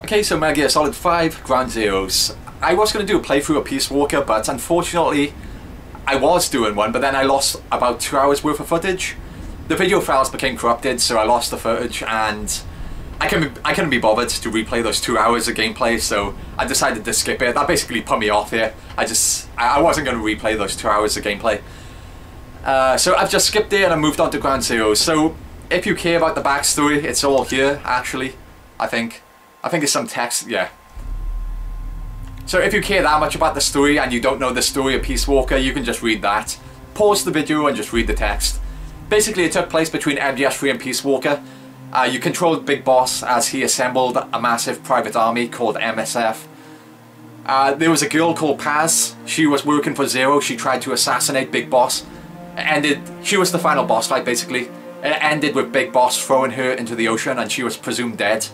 Okay, so Metal Gear Solid 5 Ground Zeroes. I was going to do a playthrough of Peace Walker, but unfortunately I was doing one, but then I lost about 2 hours worth of footage. The video files became corrupted, so I lost the footage, and I couldn't be bothered to replay those 2 hours of gameplay, so I decided to skip it. That basically put me off here. I wasn't going to replay those 2 hours of gameplay. So I've just skipped it and I moved on to Ground Zeroes. So if you care about the backstory, it's all here, actually, I think. I think it's some text, yeah. So if you care that much about the story and you don't know the story of Peace Walker, you can just read that. Pause the video and just read the text. Basically, it took place between MGS3 and Peace Walker. You controlled Big Boss as he assembled a massive private army called MSF. There was a girl called Paz. She was working for Zero. She tried to assassinate Big Boss. She was the final boss fight, basically. It ended with Big Boss throwing her into the ocean and she was presumed dead.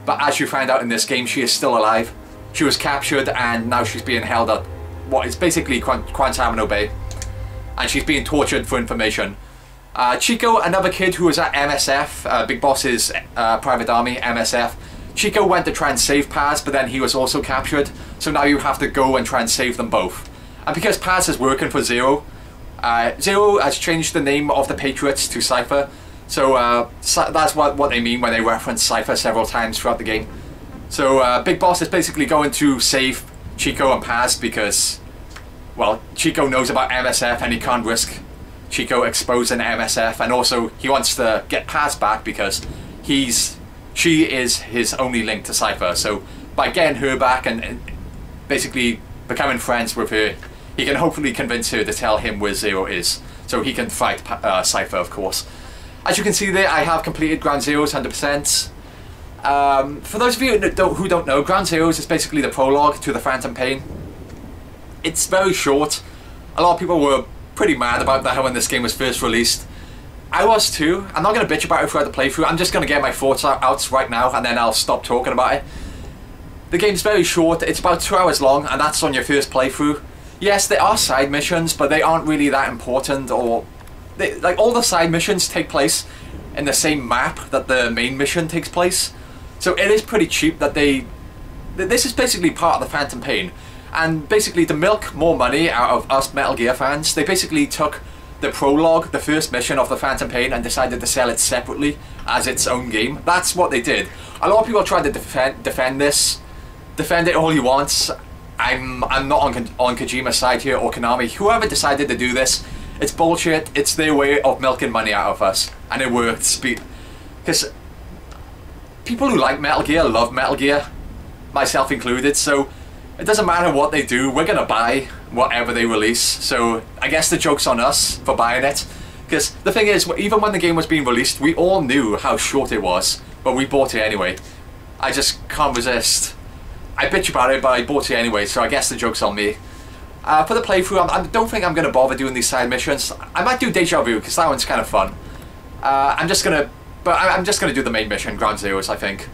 But as you find out in this game, she is still alive. She was captured and now she's being held at what is basically Guantanamo Bay. And she's being tortured for information. Chico, another kid who was at MSF, Big Boss's private army, MSF. Chico went to try and save Paz, but then he was also captured. So now you have to go and try and save them both. And because Paz is working for Zero, Zero has changed the name of the Patriots to Cypher. So that's what they mean when they reference Cypher several times throughout the game. So Big Boss is basically going to save Chico and Paz because, well, Chico knows about MSF and he can't risk Chico exposing MSF, and also he wants to get Paz back because she is his only link to Cypher. So by getting her back and basically becoming friends with her, he can hopefully convince her to tell him where Zero is, so he can fight Cypher, of course. As you can see there, I have completed Ground Zeroes 100%. For those of you who don't know, Ground Zeroes is basically the prologue to the Phantom Pain. It's very short. A lot of people were pretty mad about that when this game was first released. I was too. I'm not going to bitch about it throughout the playthrough. I'm just going to get my thoughts out right now and then I'll stop talking about it. The game's very short. It's about 2 hours long and that's on your first playthrough. Yes, there are side missions, but they aren't really that important, or like all the side missions take place in the same map that the main mission takes place. So it is pretty cheap that this is basically part of the Phantom Pain. And basically to milk more money out of us Metal Gear fans, they basically took the prologue, the first mission of the Phantom Pain, and decided to sell it separately as its own game. That's what they did. A lot of people try to defend this. Defend it all you want. I'm not on Kojima's side here, or Konami. Whoever decided to do this, it's bullshit. It's their way of milking money out of us. And it works. Because people who like Metal Gear love Metal Gear, myself included, so it doesn't matter what they do, we're gonna buy whatever they release. So I guess the joke's on us for buying it. Because the thing is, even when the game was being released, we all knew how short it was, but we bought it anyway. I just can't resist. I bitch about it, but I bought it anyway, so I guess the joke's on me. For the playthrough, I don't think I'm gonna bother doing these side missions. I might do Deja Vu, because that one's kind of fun. I'm just gonna do the main mission, Ground Zeroes, I think.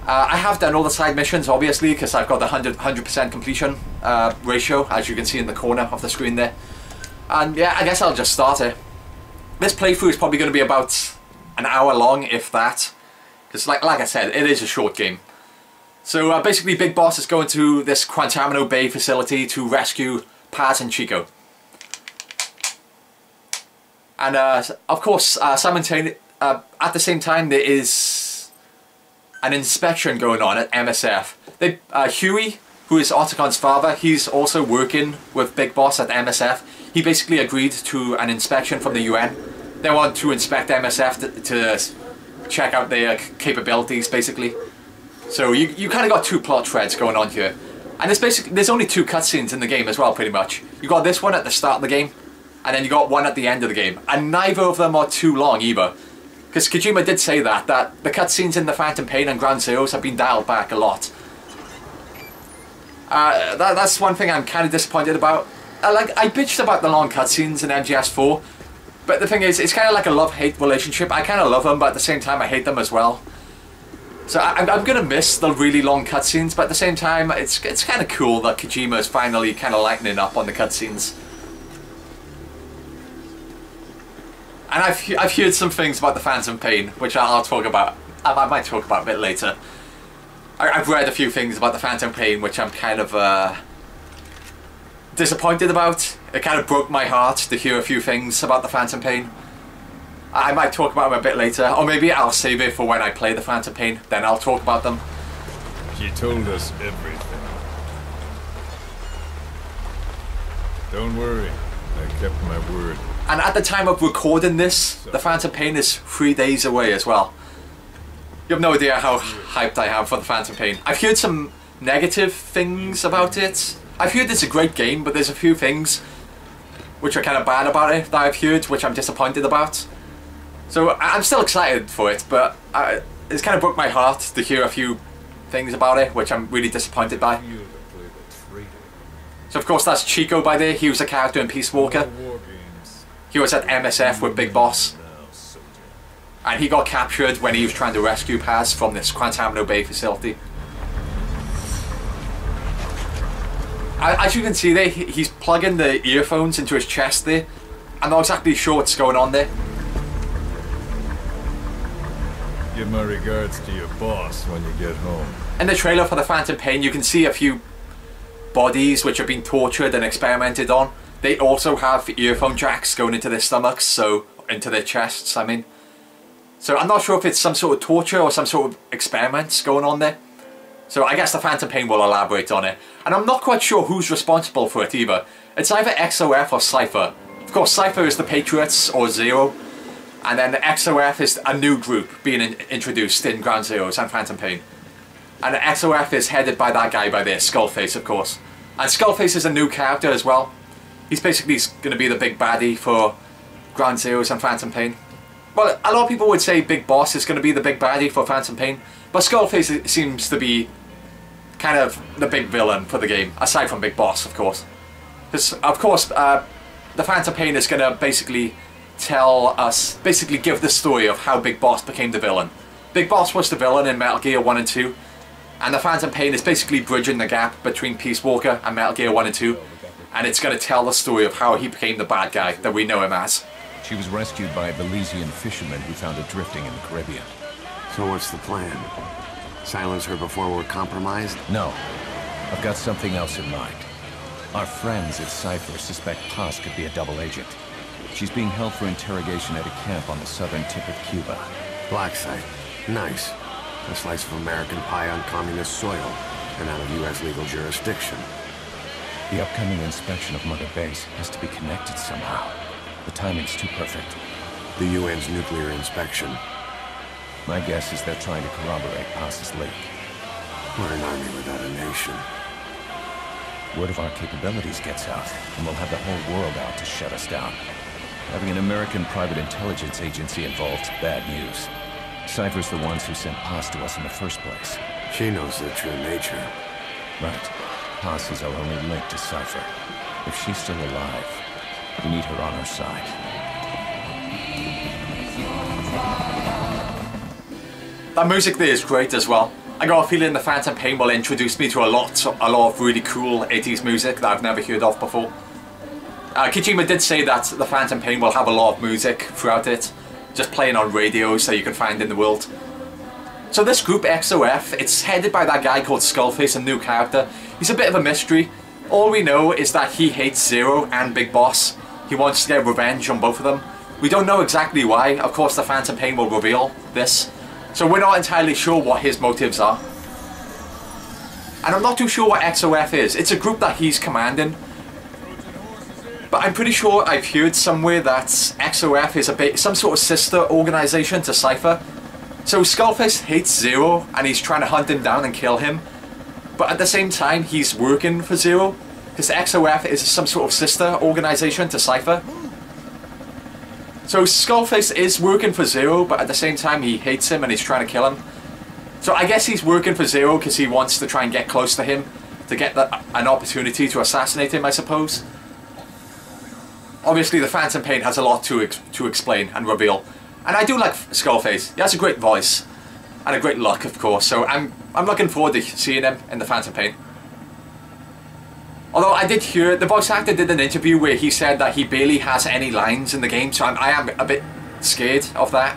I have done all the side missions, obviously, because I've got the 100% completion ratio, as you can see in the corner of the screen there. And yeah, I guess I'll just start it. This playthrough is probably going to be about an hour long, if that. Because like I said, it is a short game. So basically Big Boss is going to this Guantanamo Bay facility to rescue Paz and Chico. And of course, at the same time, there is an inspection going on at MSF. Huey, who is Otacon's father, he's also working with Big Boss at MSF. He basically agreed to an inspection from the UN. They want to inspect MSF to check out their capabilities, basically. So you kind of got two plot threads going on here. And there's only two cutscenes in the game as well, pretty much. You got this one at the start of the game, and then you got one at the end of the game. And neither of them are too long either. Because Kojima did say that the cutscenes in the Phantom Pain and Ground Zeroes have been dialed back a lot. That's one thing I'm kind of disappointed about. I bitched about the long cutscenes in MGS4, but the thing is, it's kind of like a love-hate relationship. I kind of love them, but at the same time I hate them as well. So I'm going to miss the really long cutscenes, but at the same time, it's kind of cool that Kojima is finally kind of lightening up on the cutscenes. And I've heard some things about the Phantom Pain, which I'll talk about. I might talk about a bit later. I've read a few things about the Phantom Pain which I'm kind of disappointed about. It kind of broke my heart to hear a few things about the Phantom Pain. I might talk about them a bit later, or maybe I'll save it for when I play the Phantom Pain, then I'll talk about them. She told us everything. Don't worry, I kept my word. And at the time of recording this, the Phantom Pain is 3 days away as well. You have no idea how hyped I am for the Phantom Pain. I've heard some negative things about it. I've heard it's a great game, but there's a few things which are kind of bad about it that I've heard, which I'm disappointed about. So I'm still excited for it, but it's kind of broke my heart to hear a few things about it, which I'm really disappointed by. So of course that's Chico by there. He was a character in Peace Walker. He was at MSF with Big Boss. And he got captured when he was trying to rescue Paz from this Guantanamo Bay facility. As you can see there, he's plugging the earphones into his chest there. I'm not exactly sure what's going on there. Give my regards to your boss when you get home. In the trailer for the Phantom Pain, you can see a few bodies which have been tortured and experimented on. They also have earphone jacks going into their stomachs, so into their chests, I mean. So I'm not sure if it's some sort of torture or some sort of experiments going on there. So I guess the Phantom Pain will elaborate on it. And I'm not quite sure who's responsible for it either. It's either XOF or Cypher. Of course, Cypher is the Patriots or Zero. And then the XOF is a new group being introduced in Ground Zeroes and Phantom Pain. And the XOF is headed by that guy by there, Skullface, of course. And Skullface is a new character as well. He's basically going to be the big baddie for Ground Zeroes and Phantom Pain. Well, a lot of people would say Big Boss is going to be the big baddie for Phantom Pain. But Skullface seems to be kind of the big villain for the game, aside from Big Boss, of course. Because, of course, the Phantom Pain is going to basically give the story of how Big Boss became the villain. Big Boss was the villain in Metal Gear 1 and 2, and the Phantom Pain is basically bridging the gap between Peace Walker and Metal Gear 1 and 2, and it's going to tell the story of how he became the bad guy that we know him as. She was rescued by a Belizean fisherman who found her drifting in the Caribbean. So what's the plan? Silence her before we're compromised? No. I've got something else in mind. Our friends at Cypher suspect Paz could be a double agent. She's being held for interrogation at a camp on the southern tip of Cuba. Black site. Nice. A slice of American pie on communist soil, and out of U.S. legal jurisdiction. The upcoming inspection of Mother Base has to be connected somehow. The timing's too perfect. The UN's nuclear inspection. My guess is they're trying to corroborate Paz's leak. We're an army without a nation. Word of our capabilities gets out, and we'll have the whole world out to shut us down. Having an American private intelligence agency involved's bad news. Cypher's the ones who sent Paz to us in the first place. She knows their true nature. Right. Paz is our only link to Cypher. If she's still alive, we need her on our side. That music there is great as well. I got a feeling the Phantom Pain will introduce me to a lot of really cool 80s music that I've never heard of before. Kojima did say that the Phantom Pain will have a lot of music throughout it, just playing on radios that you can find in the world. So this group XOF, it's headed by that guy called Skullface, a new character. He's a bit of a mystery. All we know is that he hates Zero and Big Boss. He wants to get revenge on both of them. We don't know exactly why. Of course the Phantom Pain will reveal this. So we're not entirely sure what his motives are. And I'm not too sure what XOF is. It's a group that he's commanding. But I'm pretty sure I've heard somewhere that XOF is some sort of sister organization to Cypher. So Skullface hates Zero and he's trying to hunt him down and kill him. But at the same time he's working for Zero. Because XOF is some sort of sister organization to Cypher. So Skullface is working for Zero, but at the same time he hates him and he's trying to kill him. So I guess he's working for Zero because he wants to try and get close to him. To get an opportunity to assassinate him, I suppose. Obviously the Phantom Pain has a lot to explain and reveal. And I do like Skullface. He has a great voice. And a great look, of course. So I'm looking forward to seeing him in the Phantom Pain. Although I did hear, the voice actor did an interview where he said that he barely has any lines in the game. So I am a bit scared of that.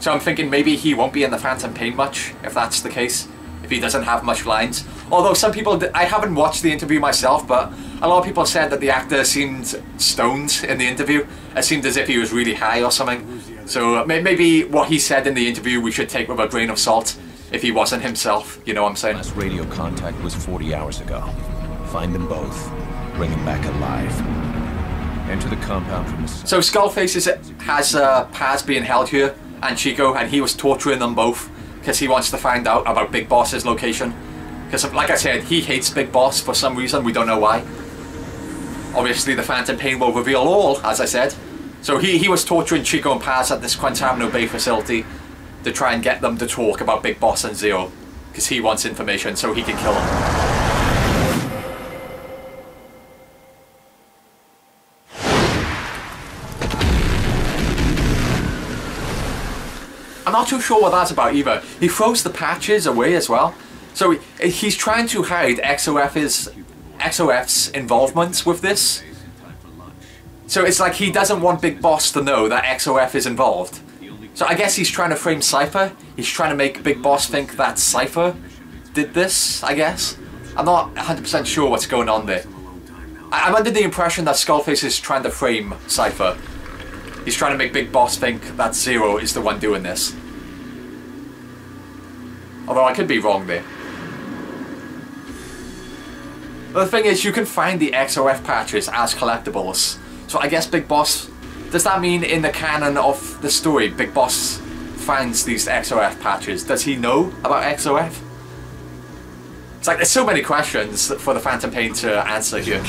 So I'm thinking maybe he won't be in the Phantom Pain much, if that's the case. if he doesn't have much lines. Although some people, I haven't watched the interview myself, but a lot of people said that the actor seemed stoned in the interview. It seemed as if he was really high or something. So maybe what he said in the interview we should take with a grain of salt if he wasn't himself, you know what I'm saying? Last radio contact was 40 hours ago. Find them both. Bring them back alive. Enter the compound from the side. So Skullface has Paz being held here, and Chico, and he was torturing them both because he wants to find out about Big Boss's location. Because, like I said, he hates Big Boss for some reason, we don't know why. Obviously, the Phantom Pain will reveal all, as I said. So he was torturing Chico and Paz at this Guantanamo Bay facility to try and get them to talk about Big Boss and Zero, because he wants information so he can kill them. I'm not too sure what that's about either. He throws the patches away as well. So he's trying to hide XOF's involvement with this. So it's like he doesn't want Big Boss to know that XOF is involved. So I guess he's trying to frame Cypher. He's trying to make Big Boss think that Cypher did this, I guess. I'm not 100% sure what's going on there. I'm under the impression that Skullface is trying to frame Cypher. He's trying to make Big Boss think that Zero is the one doing this. Although I could be wrong there. But the thing is, you can find the XOF patches as collectibles. So I guess Big Boss... Does that mean in the canon of the story, Big Boss finds these XOF patches? Does he know about XOF? It's like, there's so many questions for the Phantom Pain to answer here.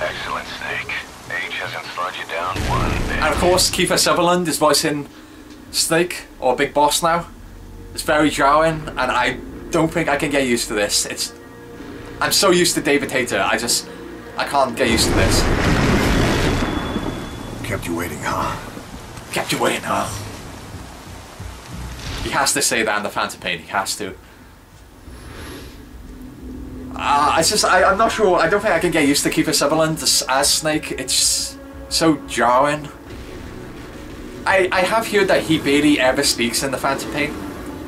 Excellent, Snake. Age hasn't slowed you down one bit. And of course, Kiefer Sutherland is voicing Snake, or Big Boss now. It's very jarring, and I don't think I can get used to this. I'm so used to David Hayter, I can't get used to this. Kept you waiting, huh? Kept you waiting, huh? He has to say that in the Phantom Pain, he has to. I'm not sure, I don't think I can get used to Kiefer Sutherland as Snake. It's so jarring. I have heard that he barely ever speaks in the Phantom Pain.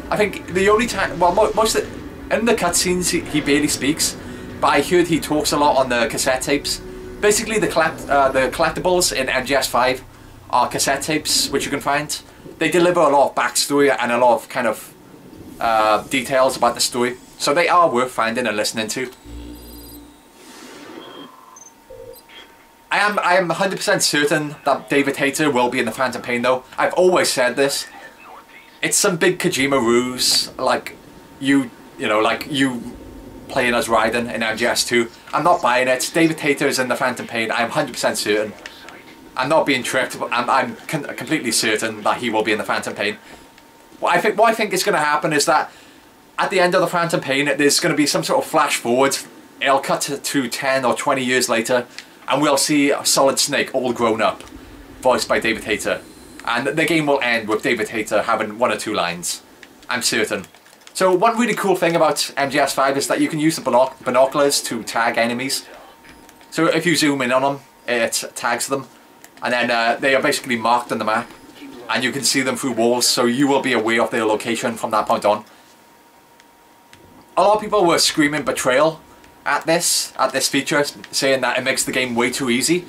I think the only time, well, in the cutscenes he barely speaks, but I heard he talks a lot on the cassette tapes. Basically, the collectibles in MGS5 are cassette tapes, which you can find. They deliver a lot of backstory and a lot of kind of details about the story, so they are worth finding and listening to. I am 100% certain that David Hayter will be in the Phantom Pain, though. I've always said this. It's some big Kojima ruse, like you playing as Raiden in MGS2. I'm not buying it. David Hayter is in the Phantom Pain. I'm 100% certain. I'm not being tricked. I'm completely certain that he will be in the Phantom Pain. What I think is going to happen is that at the end of the Phantom Pain, there's going to be some sort of flash forward. It'll cut to 10 or 20 years later, and we'll see Solid Snake all grown up, voiced by David Hayter. And the game will end with David Hayter having 1 or 2 lines. I'm certain. So one really cool thing about MGS5 is that you can use the binoculars to tag enemies. So if you zoom in on them, it tags them. And then they are basically marked on the map. And you can see them through walls, so you will be aware of their location from that point on. A lot of people were screaming betrayal at this feature, saying that it makes the game way too easy.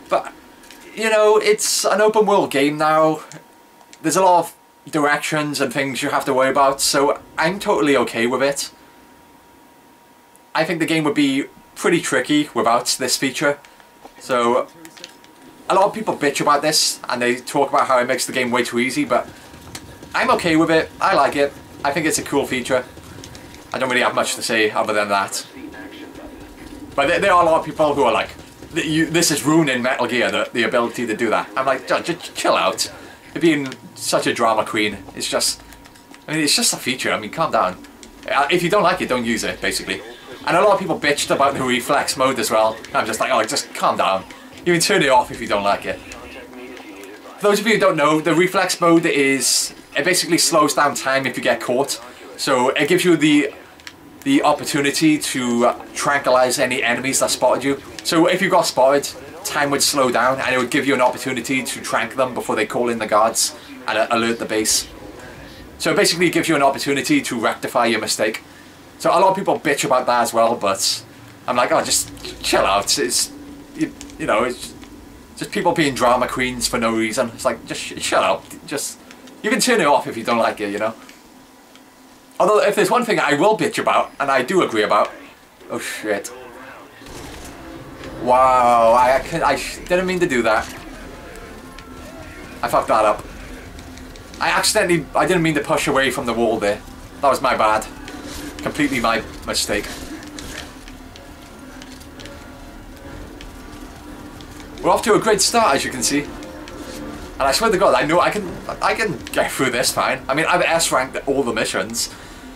But, you know, it's an open world game now. There's a lot of directions and things you have to worry about, so I'm totally okay with it. I think the game would be pretty tricky without this feature. So, a lot of people bitch about this, and they talk about how it makes the game way too easy, but I'm okay with it. I like it. I think it's a cool feature. I don't really have much to say other than that. But there are a lot of people who are like, this is ruining Metal Gear, the ability to do that. I'm like, just chill out. You're being such a drama queen. It's just a feature. I mean, calm down. If you don't like it, don't use it, basically. And a lot of people bitched about the reflex mode as well. I'm just like, oh, just calm down. You can turn it off if you don't like it. For those of you who don't know, the reflex mode it basically slows down time if you get caught. So it gives you the opportunity to tranquilize any enemies that spotted you. So if you got spotted, time would slow down and it would give you an opportunity to trank them before they call in the guards and alert the base. So it basically gives you an opportunity to rectify your mistake. So a lot of people bitch about that as well, but I'm like, oh, just chill out. It's, you know, it's just people being drama queens for no reason. It's like, just shut up. Just, you can turn it off if you don't like it, you know. Although, if there's one thing I will bitch about, and I do agree about, oh shit. Wow, I didn't mean to do that. I fucked that up. I didn't mean to push away from the wall there. That was my bad. Completely my mistake. We're off to a great start, as you can see. And I swear to God, I know I can get through this fine. I mean, I've S-ranked all the missions.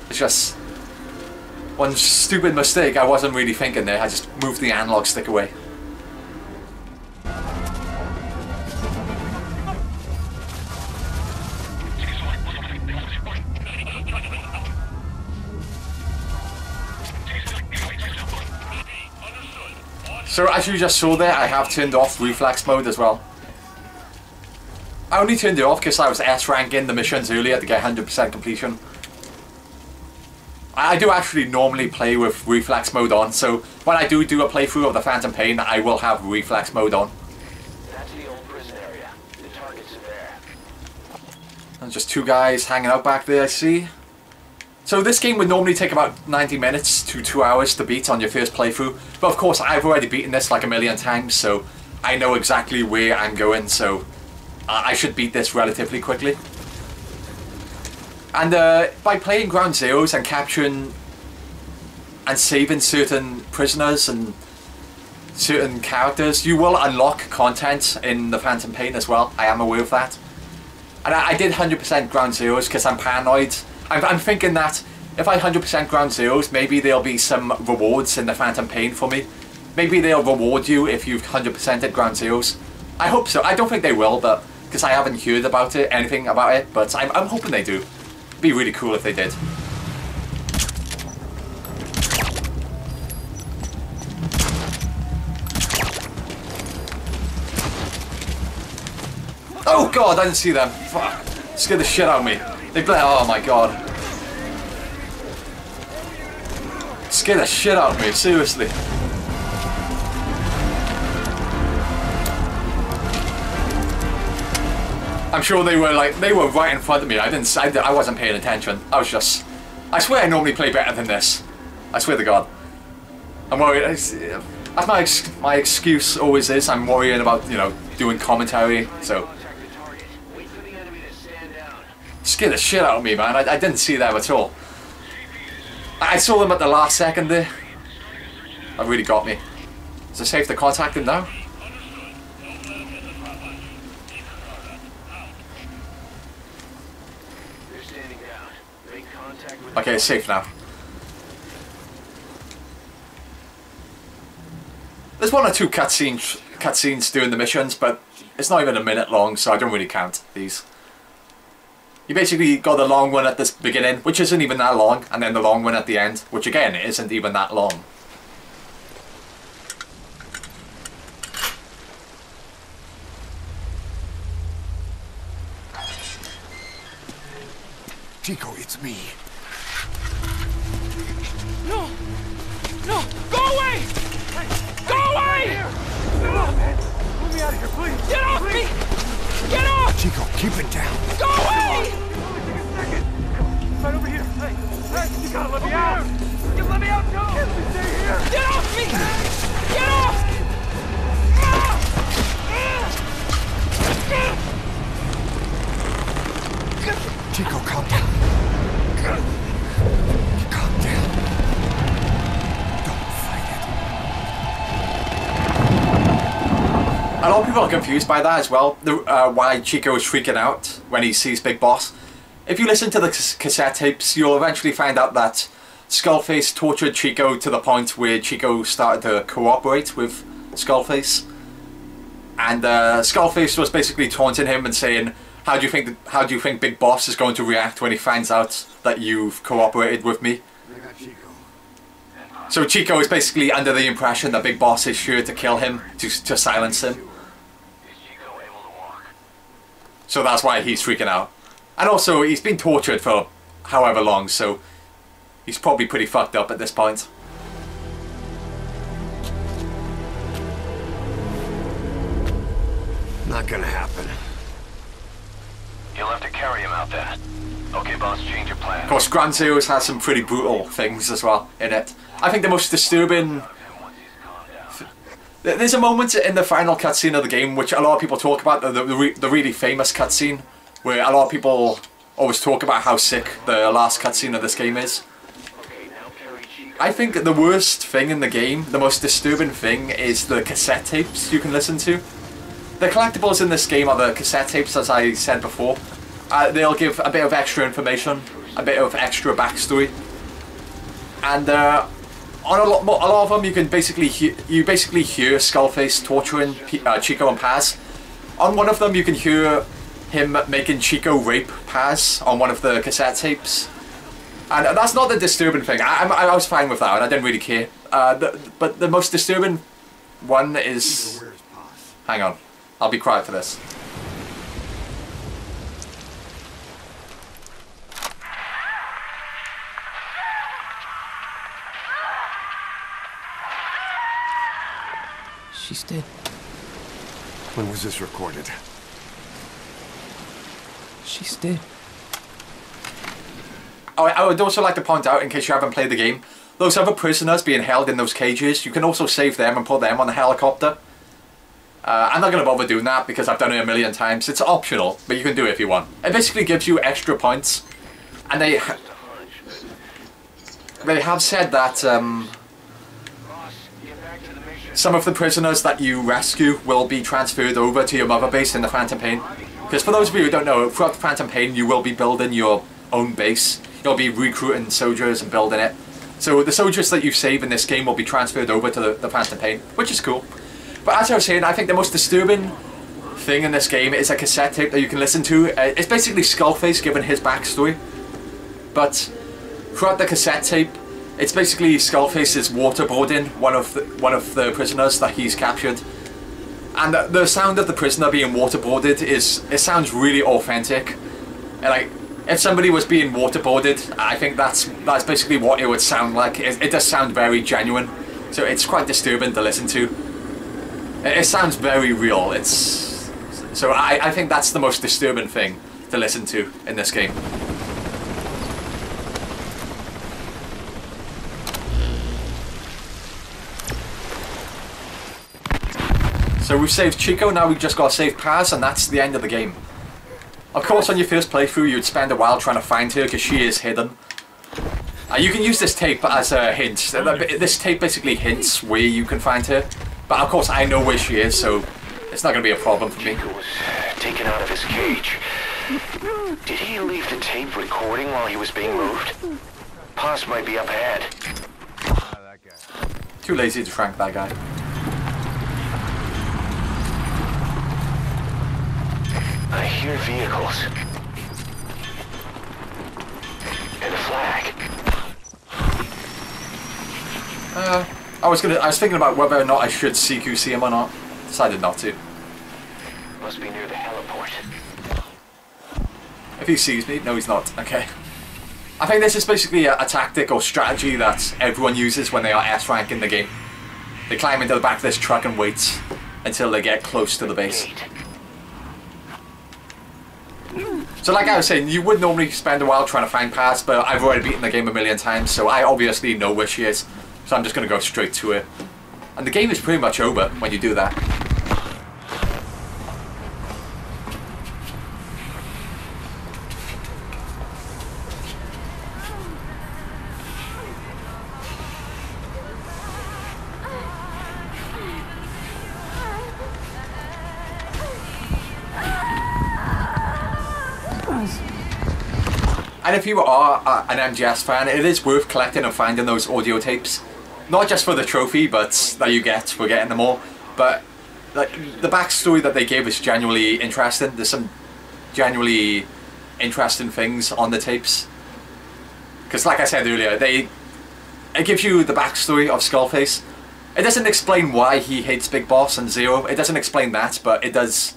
It's just one stupid mistake I wasn't really thinking there. I just moved the analog stick away. So as you just saw there, I have turned off reflex mode as well. I only turned it off because I was S-ranking the missions earlier to get 100% completion. I do actually normally play with reflex mode on, so when I do a playthrough of the Phantom Pain, I will have reflex mode on. That's the old prison area. The targets are there. And just two guys hanging out back there, I see. So this game would normally take about 90 minutes to 2 hours to beat on your first playthrough. But of course, I've already beaten this like a million times, so I know exactly where I'm going, so I should beat this relatively quickly. And by playing Ground Zeroes and capturing and saving certain prisoners and certain characters, you will unlock content in the Phantom Pain as well. I am aware of that. And I did 100% Ground Zeroes because I'm paranoid. I'm thinking that if I 100% Ground Zeroes, maybe there'll be some rewards in the Phantom Pain for me. Maybe they'll reward you if you've 100%ed Ground Zeroes. I hope so. I don't think they will, but because I haven't heard about it, anything about it, but I'm hoping they do. It'd be really cool if they did. Oh god, I didn't see them. Fuck. Scared the shit out of me. They bled. Oh my god. Scared the shit out of me, seriously. I'm sure they were right in front of me. I wasn't paying attention. I swear I normally play better than this. I swear to God. I'm worried. As my excuse always is, I'm worrying about, you know, doing commentary, so. Scared the shit out of me, man. I didn't see them at all. I saw them at the last second there. That really got me. Is it safe to contact them now? Okay, it's safe now. There's one or two cutscenes doing the missions, but it's not even a minute long, so I don't really count these. You basically got the long one at the beginning, which isn't even that long, and then the long one at the end, which again isn't even that long. Chico, it's me. No! No! Go away! Go away! Let me out of here, please! Get off me! Get off! Chico, keep it down. Go away! Right over here! Hey! You gotta let me out! Just let me out, go! Stay here! Get off me! Get off! Chico, calm down. Calm down. Don't fight it. A lot of people are confused by that as well, why Chico is freaking out when he sees Big Boss. If you listen to the cassette tapes, you'll eventually find out that Skullface tortured Chico to the point where Chico started to cooperate with Skullface. And Skullface was basically taunting him and saying, how do you think Big Boss is going to react when he finds out that you've cooperated with me? So Chico is basically under the impression that Big Boss is sure to kill him, to silence him. So that's why he's freaking out. And also, he's been tortured for however long, so he's probably pretty fucked up at this point. Not gonna happen. You'll have to carry him out there. Okay, boss, change your plan. Of course, Ground Zeroes has some pretty brutal things as well in it. I think the most disturbing... There's a moment in the final cutscene of the game which a lot of people talk about, the really famous cutscene, where a lot of people always talk about how sick the last cutscene of this game is. I think the worst thing in the game, the most disturbing thing, is the cassette tapes you can listen to. The collectibles in this game are the cassette tapes, as I said before. They'll give a bit of extra information, a bit of extra backstory, and on a lot of them you can basically hear Skullface torturing Chico and Paz. On one of them you can hear him making Chico rape Paz on one of the cassette tapes, and that's not the disturbing thing. I was fine with that one. I didn't really care. But the most disturbing one is... Hang on, I'll be quiet for this. She's dead. When was this recorded? She's dead. Oh, I would also like to point out, in case you haven't played the game, those other prisoners being held in those cages, you can also save them and put them on the helicopter. I'm not going to bother doing that because I've done it a million times. It's optional, but you can do it if you want. It basically gives you extra points. And they have said that some of the prisoners that you rescue will be transferred over to your mother base in the Phantom Pain. Because for those of you who don't know, throughout the Phantom Pain you will be building your own base. You'll be recruiting soldiers and building it. So the soldiers that you save in this game will be transferred over to the Phantom Pain, which is cool. But as I was saying, I think the most disturbing thing in this game is a cassette tape that you can listen to. It's basically Skullface giving his backstory. But throughout the cassette tape, it's basically Skullface's waterboarding one of the prisoners that he's captured. And the sound of the prisoner being waterboarded it sounds really authentic. And like, if somebody was being waterboarded, I think that's basically what it would sound like. It does sound very genuine, so it's quite disturbing to listen to. It sounds very real. So I think that's the most disturbing thing to listen to in this game. So we've saved Chico, now we've just got to save Paz, and that's the end of the game. Of course, on your first playthrough, you'd spend a while trying to find her because she is hidden. You can use this tape as a hint. This tape basically hints where you can find her. But of course, I know where she is, so it's not going to be a problem for me. Chico was taken out of his cage. Did he leave the tape recording while he was being moved? Paz might be up ahead. Too lazy to frank that guy. I hear vehicles. And a flag. I was thinking about whether or not I should CQC him or not. Decided not to. Must be near the heliport. If he sees me, no he's not. Okay. I think this is basically a tactic or strategy that everyone uses when they are S rank in the game. They climb into the back of this truck and wait until they get close to the base. So like I was saying, you would normally spend a while trying to find Paz, but I've already beaten the game a million times, so I obviously know where she is. So I'm just going to go straight to her. And the game is pretty much over when you do that. And if you are an MGS fan, it is worth collecting and finding those audio tapes. Not just for the trophy, but that you get for getting them all. But like, the backstory that they gave is genuinely interesting. There's some genuinely interesting things on the tapes. Because like I said earlier, it gives you the backstory of Skullface. It doesn't explain why he hates Big Boss and Zero. It doesn't explain that, but it does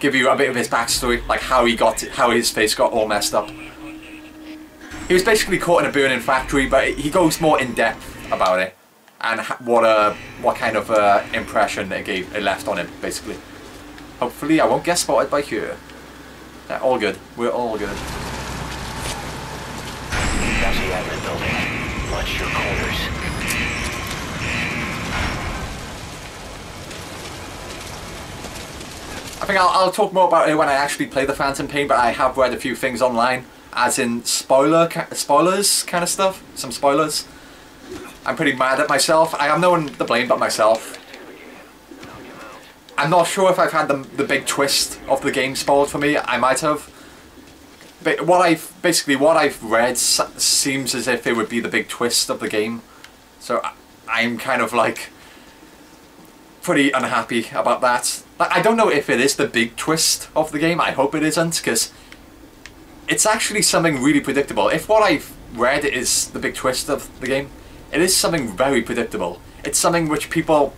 give you a bit of his backstory, like how his face got all messed up. He was basically caught in a burning factory, but he goes more in depth about it and what kind of impression it left on him, basically. Hopefully, I won't get spotted by here. Yeah, all good. We're all good. That's the admin building. Watch your corners. I think I'll talk more about it when I actually play the Phantom Pain, but I have read a few things online, as in spoilers kind of stuff. Some spoilers. I'm pretty mad at myself. I have no one to blame but myself. I'm not sure if I've had the big twist of the game spoiled for me. I might have. But what I've read seems as if it would be the big twist of the game. So I'm kind of like pretty unhappy about that. I don't know if it is the big twist of the game. I hope it isn't, because it's actually something really predictable. If what I've read is the big twist of the game, it is something very predictable. It's something which people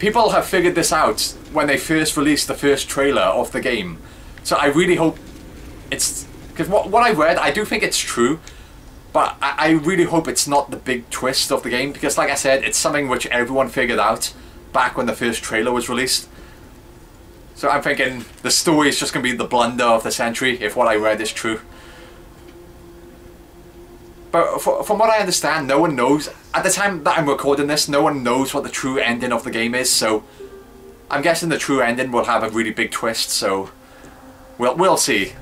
have figured this out when they first released the first trailer of the game. So I really hope it's... because what I read, I do think it's true, but I really hope it's not the big twist of the game, because like I said, it's something which everyone figured out back when the first trailer was released. So I'm thinking the story is just going to be the blunder of the century if what I read is true. But from what I understand, no one knows. At the time that I'm recording this, no one knows what the true ending of the game is, so I'm guessing the true ending will have a really big twist, so we'll see.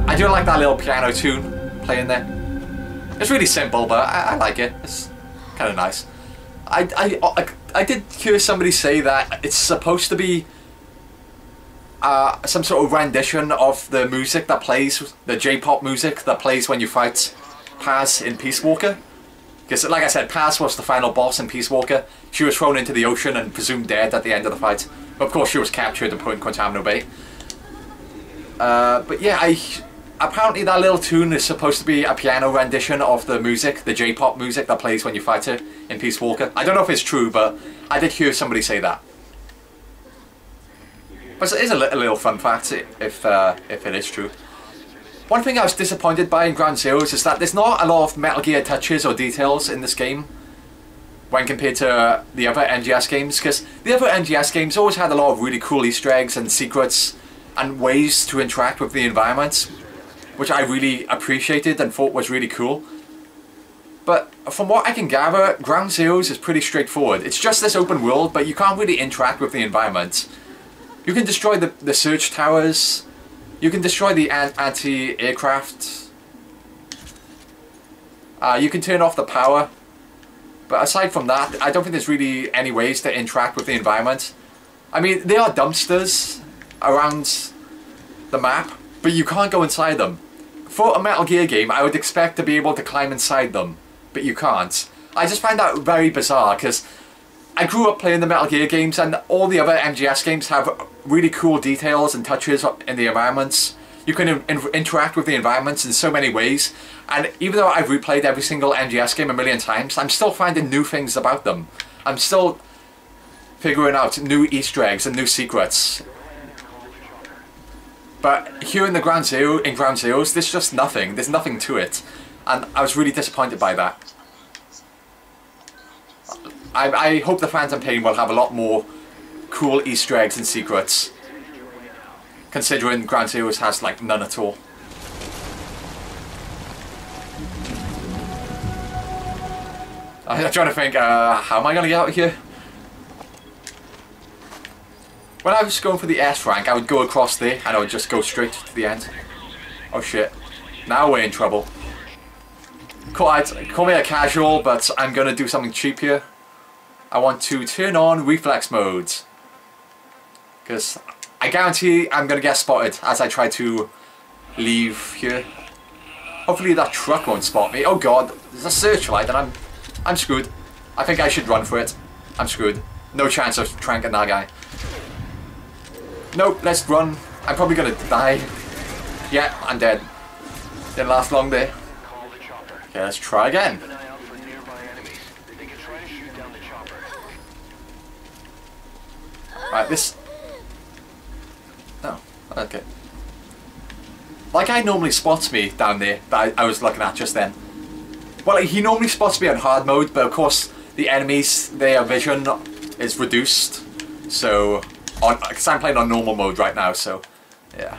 I do like that little piano tune playing there. It's really simple, but I like it. It's kind of nice. I did hear somebody say that it's supposed to be some sort of rendition of the music that plays, the J-pop music that plays when you fight Paz in Peace Walker. Because like I said, Paz was the final boss in Peace Walker. She was thrown into the ocean and presumed dead at the end of the fight. But of course she was captured and put in Guantanamo Bay. But yeah, apparently that little tune is supposed to be a piano rendition of the music, the J-pop music that plays when you fight her in Peace Walker. I don't know if it's true, but I did hear somebody say that. But it is a little fun fact if it is true. One thing I was disappointed by in Ground Zeroes is that there's not a lot of Metal Gear touches or details in this game when compared to the other NGS games, because the other NGS games always had a lot of really cool Easter eggs and secrets and ways to interact with the environment, which I really appreciated and thought was really cool. But from what I can gather, Ground Zeroes is pretty straightforward. It's just this open world, but you can't really interact with the environment. You can destroy the search towers, you can destroy the anti-aircraft, you can turn off the power, but aside from that, I don't think there's really any ways to interact with the environment. I mean, there are dumpsters around the map, but you can't go inside them. For a Metal Gear game, I would expect to be able to climb inside them, but you can't. I just find that very bizarre, because I grew up playing the Metal Gear games, and all the other MGS games have really cool details and touches in the environments. You can interact with the environments in so many ways, and even though I've replayed every single MGS game a million times, I'm still finding new things about them. I'm still figuring out new Easter eggs and new secrets. But here in Ground Zeroes, there's just nothing. There's nothing to it, and I was really disappointed by that. I hope the Phantom Pain will have a lot more cool Easter eggs and secrets, considering Ground Zeroes has like none at all. I'm trying to think, how am I going to get out of here? When I was going for the S rank, I would go across there and I would just go straight to the end. Oh shit. Now we're in trouble. Call me a casual, but I'm going to do something cheap here. I want to turn on reflex modes, because I guarantee I'm going to get spotted as I try to leave here. Hopefully that truck won't spot me. Oh god, there's a searchlight and I'm screwed. I think I should run for it. I'm screwed. No chance of tranking that guy. Nope, let's run. I'm probably gonna die. Yeah, I'm dead. Didn't last long there. Okay, let's try again. Right, this... Oh, okay. That guy normally spots me down there that I was looking at just then. Well, he normally spots me on hard mode, but of course the enemies, their vision is reduced. So, because I'm playing on normal mode right now, so yeah.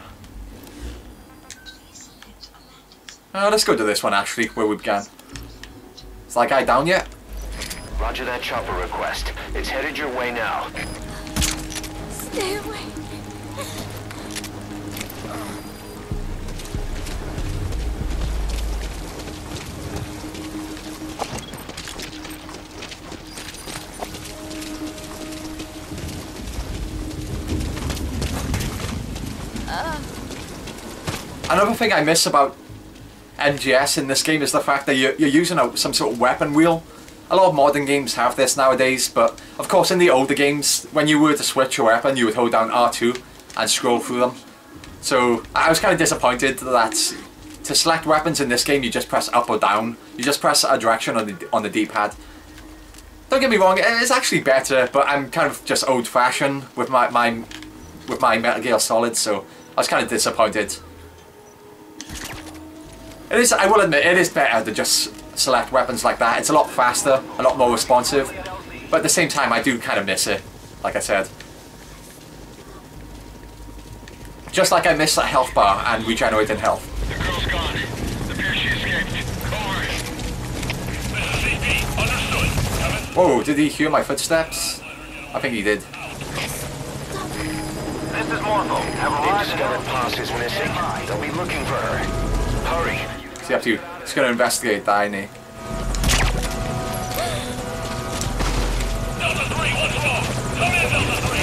Let's go to this one actually, where we began. Is that guy down yet? Roger that chopper request. It's headed your way now. Stay away. Another thing I miss about MGS in this game is the fact that you're using some sort of weapon wheel. A lot of modern games have this nowadays, but of course in the older games, when you were to switch your weapon, you would hold down R2 and scroll through them. So I was kind of disappointed that to select weapons in this game, you just press up or down. You just press a direction on the D-pad. Don't get me wrong, it's actually better, but I'm kind of just old-fashioned with my Metal Gear Solid, so I was kind of disappointed. It is, I will admit, it is better to just select weapons like that. It's a lot faster, a lot more responsive, but at the same time I do kind of miss it, like I said. Just like I miss that health bar and regenerating health. The girl's gone. It appears she escaped. Over. This is CP. Understood. Whoa, did he hear my footsteps? I think he did. This is Morpho. Indiscovered pass is missing. They'll be looking for her. Hurry. So you have to, he's going to investigate that, ain't he? Delta 3, what's wrong? Come in, Delta 3.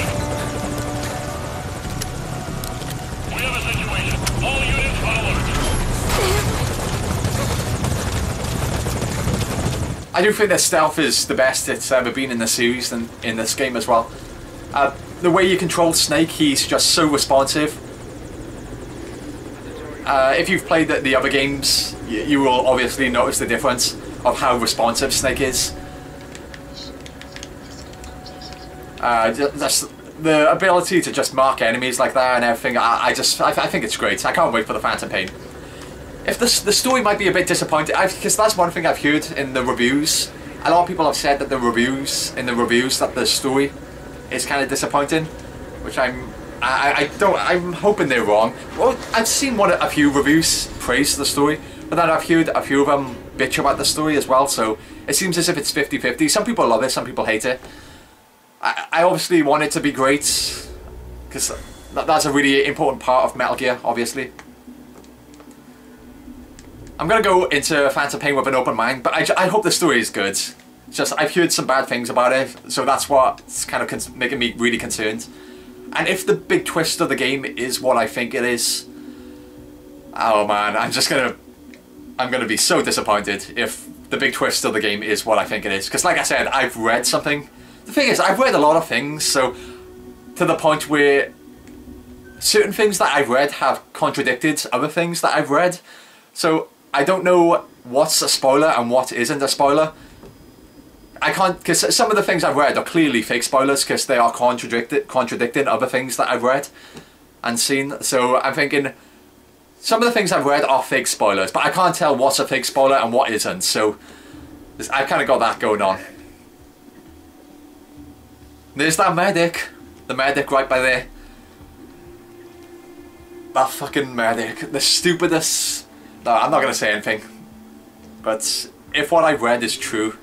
We have a situation. All units on alert. I do think that stealth is the best it's ever been in the series and in this game as well. The way you control Snake, he's just so responsive. If you've played the other games, you will obviously notice the difference of how responsive Snake is. Just the ability to just mark enemies like that and everything, I think it's great. I can't wait for the Phantom Pain. If the story might be a bit disappointing, because that's one thing I've heard in the reviews. A lot of people have said that the reviews that the story is kind of disappointing, which I'm hoping they're wrong. Well, I've seen a few reviews praise the story, but then I've heard a few of them bitch about the story as well, so it seems as if it's 50-50. Some people love it, some people hate it. I obviously want it to be great, because that's a really important part of Metal Gear, obviously. I'm going to go into Phantom Pain with an open mind, but I hope the story is good. It's just, I've heard some bad things about it, so that's what's kind of making me really concerned. And if the big twist of the game is what I think it is, oh man, I'm gonna be so disappointed if the big twist of the game is what I think it is. Because like I said, I've read something. The thing is, I've read a lot of things, so to the point where certain things that I've read have contradicted other things that I've read. So I don't know what's a spoiler and what isn't a spoiler. I can't, because some of the things I've read are clearly fake spoilers because they are contradicting other things that I've read and seen. So I'm thinking some of the things I've read are fake spoilers, but I can't tell what's a fake spoiler and what isn't. So I've kind of got that going on. There's that medic. The medic right by there. That fucking medic. The stupidest. No, I'm not going to say anything. But if what I've read is true,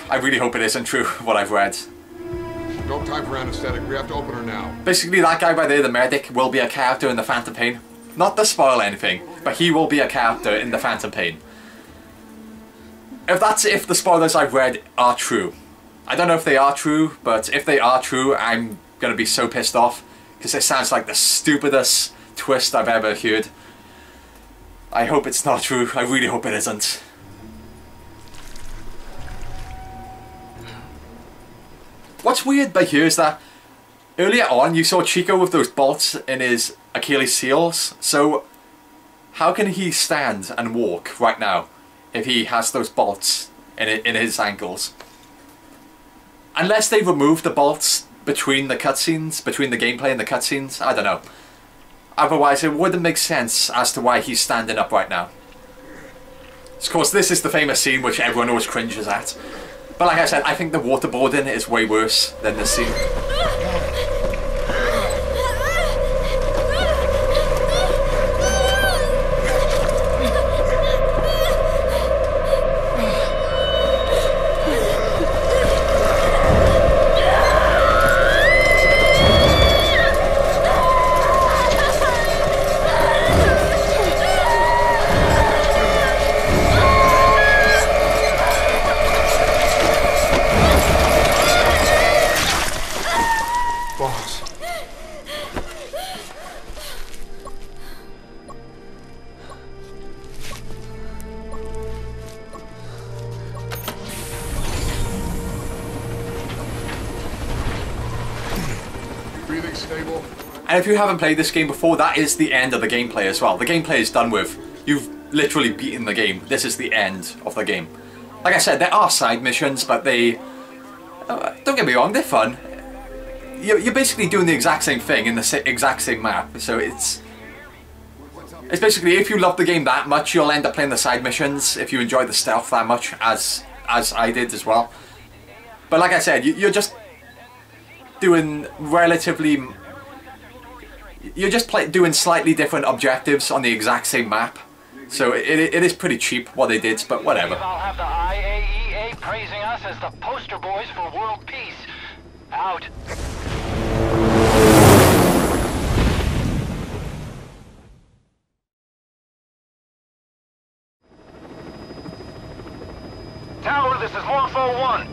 I really hope it isn't true, what I've read. No time for anesthetic. We have to open her now. Basically, that guy by there, the medic, will be a character in the Phantom Pain. Not to spoil anything, but he will be a character in the Phantom Pain. If the spoilers I've read are true. I don't know if they are true, but if they are true, I'm gonna be so pissed off, because it sounds like the stupidest twist I've ever heard. I hope it's not true. I really hope it isn't. What's weird by here is that earlier on you saw Chico with those bolts in his Achilles heels, so how can he stand and walk right now if he has those bolts in his ankles? Unless they remove the bolts between the cutscenes, between the gameplay and the cutscenes, I don't know. Otherwise it wouldn't make sense as to why he's standing up right now. Of course, this is the famous scene which everyone always cringes at. But like I said, I think the waterboarding is way worse than this scene. And if you haven't played this game before, that is the end of the gameplay as well. The gameplay is done with. You've literally beaten the game. This is the end of the game. Like I said, there are side missions, but they... don't get me wrong, they're fun. You're basically doing the exact same thing in the exact same map. So it's basically, if you love the game that much, you'll end up playing the side missions if you enjoy the stealth that much, as I did as well. But like I said, you're just doing relatively... You're just doing slightly different objectives on the exact same map. So it is pretty cheap what they did, but whatever. I'll have the IAEA praising us as the poster boys for world peace. Out. Tower, this is Morpho 1.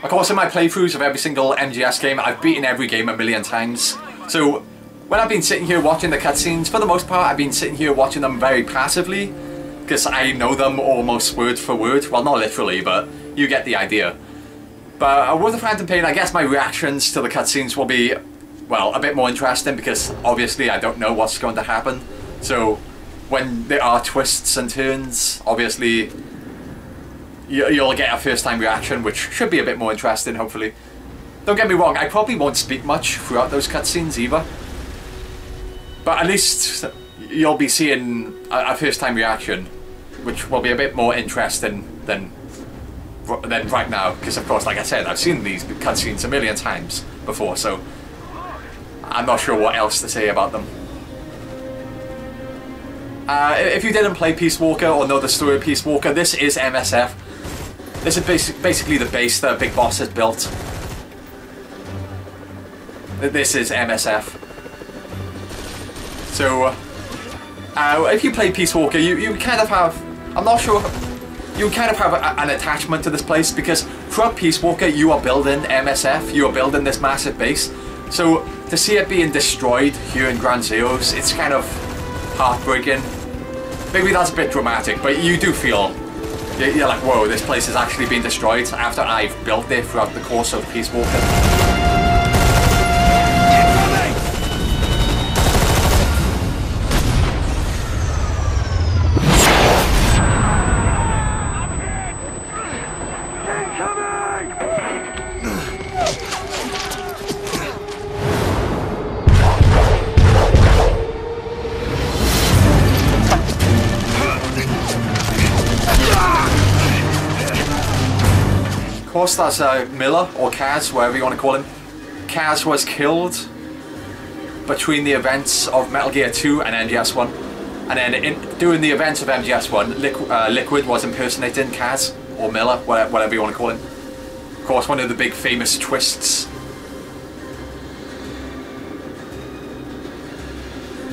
Of course, in my playthroughs of every single MGS game, I've beaten every game a million times. So when I've been sitting here watching the cutscenes, for the most part, I've been sitting here watching them very passively, because I know them almost word for word. Well, not literally, but you get the idea. But with the Phantom Pain, I guess my reactions to the cutscenes will be, well, a bit more interesting, because obviously I don't know what's going to happen. So when there are twists and turns, obviously you'll get a first-time reaction, which should be a bit more interesting, hopefully. Don't get me wrong, I probably won't speak much throughout those cutscenes either. But at least you'll be seeing a first-time reaction, which will be a bit more interesting than right now. Because of course, like I said, I've seen these cutscenes a million times before, so I'm not sure what else to say about them. If you didn't play Peace Walker or know the story of Peace Walker, this is MSF. This is basically the base that Big Boss has built. This is MSF. So, if you play Peace Walker, you kind of have, I'm not sure, you kind of have an attachment to this place, because throughout Peace Walker you are building MSF, you are building this massive base. So to see it being destroyed here in Ground Zeroes, it's kind of heartbreaking. Maybe that's a bit dramatic, but you do feel, you're like, whoa, this place is actually being destroyed after I've built it throughout the course of Peace Walker. Of course, that's Miller, or Kaz, whatever you want to call him. Kaz was killed between the events of Metal Gear 2 and MGS1. And then during the events of MGS1, Liquid was impersonating Kaz, or Miller, whatever you want to call him. Of course, one of the big famous twists.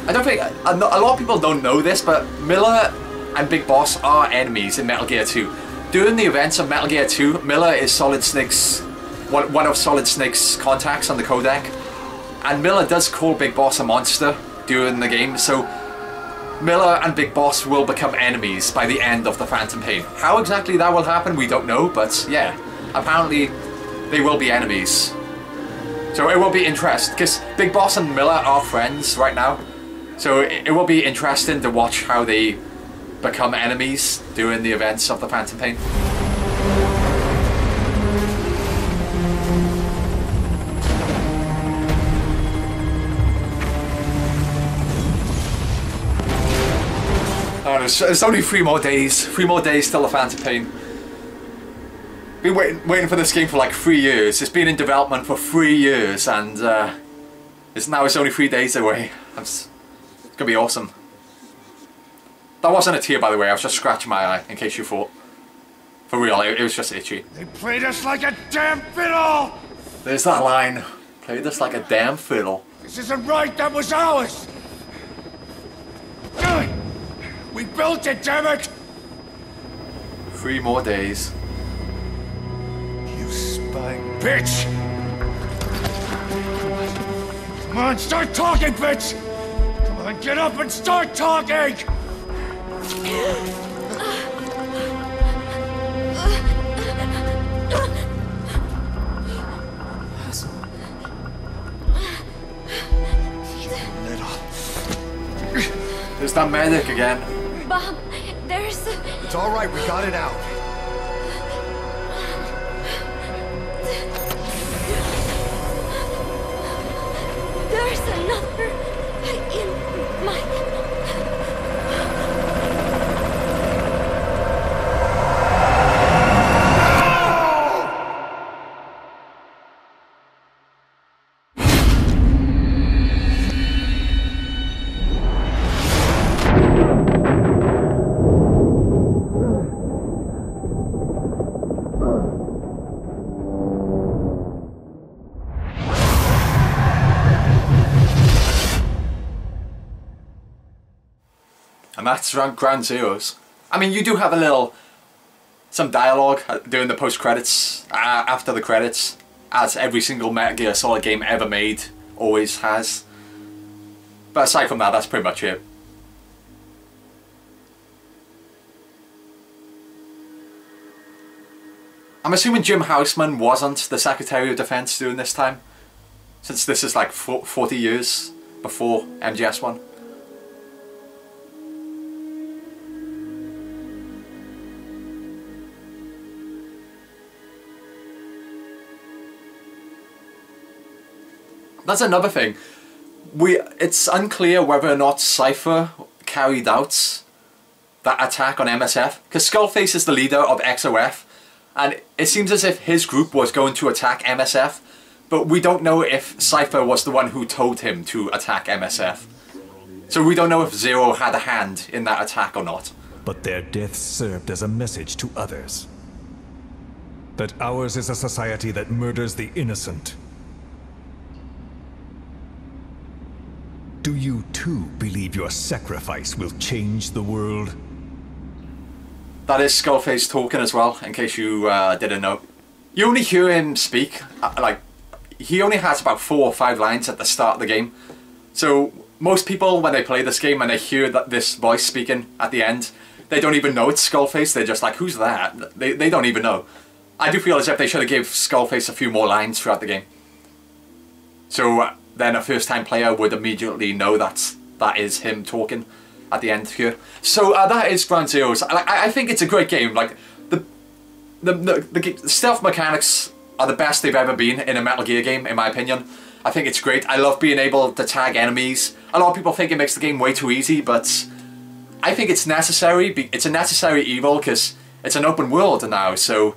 I don't think, a lot of people don't know this, but Miller and Big Boss are enemies in Metal Gear 2. During the events of Metal Gear 2, Miller is Solid Snake's, one of Solid Snake's contacts on the codec, and Miller does call Big Boss a monster during the game, so Miller and Big Boss will become enemies by the end of the Phantom Pain. How exactly that will happen, we don't know, but yeah, apparently they will be enemies So it will be interesting, because Big Boss and Miller are friends right now. So it will be interesting to watch how they become enemies during the events of the Phantom Pain. Oh, there's only 3 more days. 3 more days till the Phantom Pain. Been waiting for this game for like 3 years. It's been in development for 3 years, and it's only 3 days away. It's gonna be awesome. That wasn't a tear, by the way. I was just scratching my eye, in case you thought. For real, it was just itchy. They played us like a damn fiddle! There's that line. Played us like a damn fiddle. This isn't right, that was ours! We built it, damn it! 3 more days. You spying bitch! Come on, start talking, bitch! Come on, get up and start talking! There's that medic again. Bob, there's... It's all right, we got it out. There's another in my... And that's Ground Zeroes. I mean, you do have some dialogue during the post-credits, after the credits, as every single Metal Gear Solid game ever made always has. But aside from that, that's pretty much it. I'm assuming Jim Houseman wasn't the Secretary of Defense during this time, since this is like 40 years before MGS1. That's another thing. It's unclear whether or not Cypher carried out that attack on MSF, because Skullface is the leader of XOF, and it seems as if his group was going to attack MSF, but we don't know if Cypher was the one who told him to attack MSF. So we don't know if Zero had a hand in that attack or not. But their deaths served as a message to others. That ours is a society that murders the innocent. Do you too believe your sacrifice will change the world? That is Skullface talking as well, in case you didn't know. You only hear him speak, he only has about 4 or 5 lines at the start of the game. So most people, when they play this game and they hear this voice speaking at the end, they don't even know it's Skullface. They're just like, who's that? They don't even know. I do feel as if they should have given Skullface a few more lines throughout the game. So then a first-time player would immediately know that is him talking at the end here. So that is Ground Zeroes. I think it's a great game. Like the stealth mechanics are the best they've ever been in a Metal Gear game, in my opinion. I think it's great. I love being able to tag enemies. A lot of people think it makes the game way too easy, but I think it's necessary. It's a necessary evil because it's an open world now, so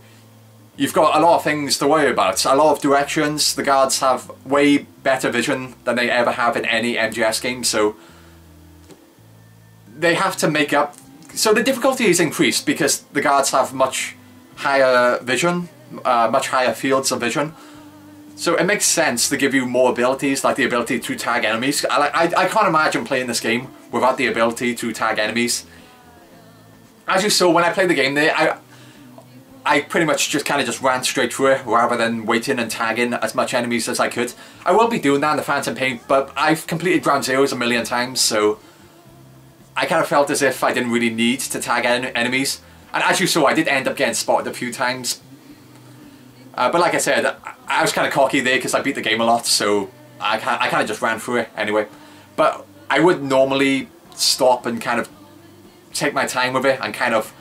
you've got a lot of things to worry about. A lot of directions. The guards have way better vision than they ever have in any MGS game, so they have to make up. So the difficulty is increased because the guards have much higher vision, much higher fields of vision. So it makes sense to give you more abilities, like the ability to tag enemies. I can't imagine playing this game without the ability to tag enemies. As you saw when I played the game there, I pretty much just kind of just ran straight through it rather than waiting and tagging as much enemies as I could. I will be doing that in the Phantom Pain, but I've completed Ground Zeroes a million times, so I kind of felt as if I didn't really need to tag enemies. And as you saw, I did end up getting spotted a few times. But like I said, I was kind of cocky there because I beat the game a lot, so I kind of just ran through it anyway. But I would normally stop and kind of take my time with it and kind of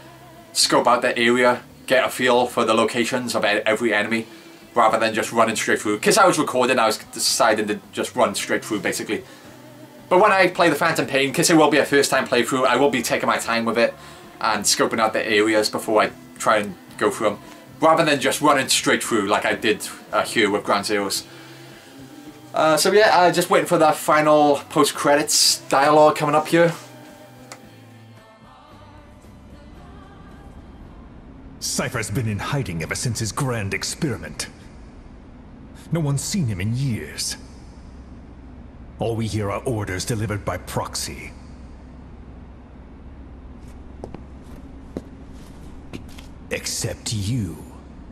scope out the area, get a feel for the locations of every enemy, rather than just running straight through. Because I was recording, I was deciding to just run straight through basically. But when I play the Phantom Pain, because it will be a first time playthrough, I will be taking my time with it and scoping out the areas before I try and go through them, rather than just running straight through like I did here with Ground Zeroes. So yeah, just waiting for that final post-credits dialogue coming up here. Cypher's been in hiding ever since his grand experiment. No one's seen him in years. All we hear are orders delivered by proxy. Except you.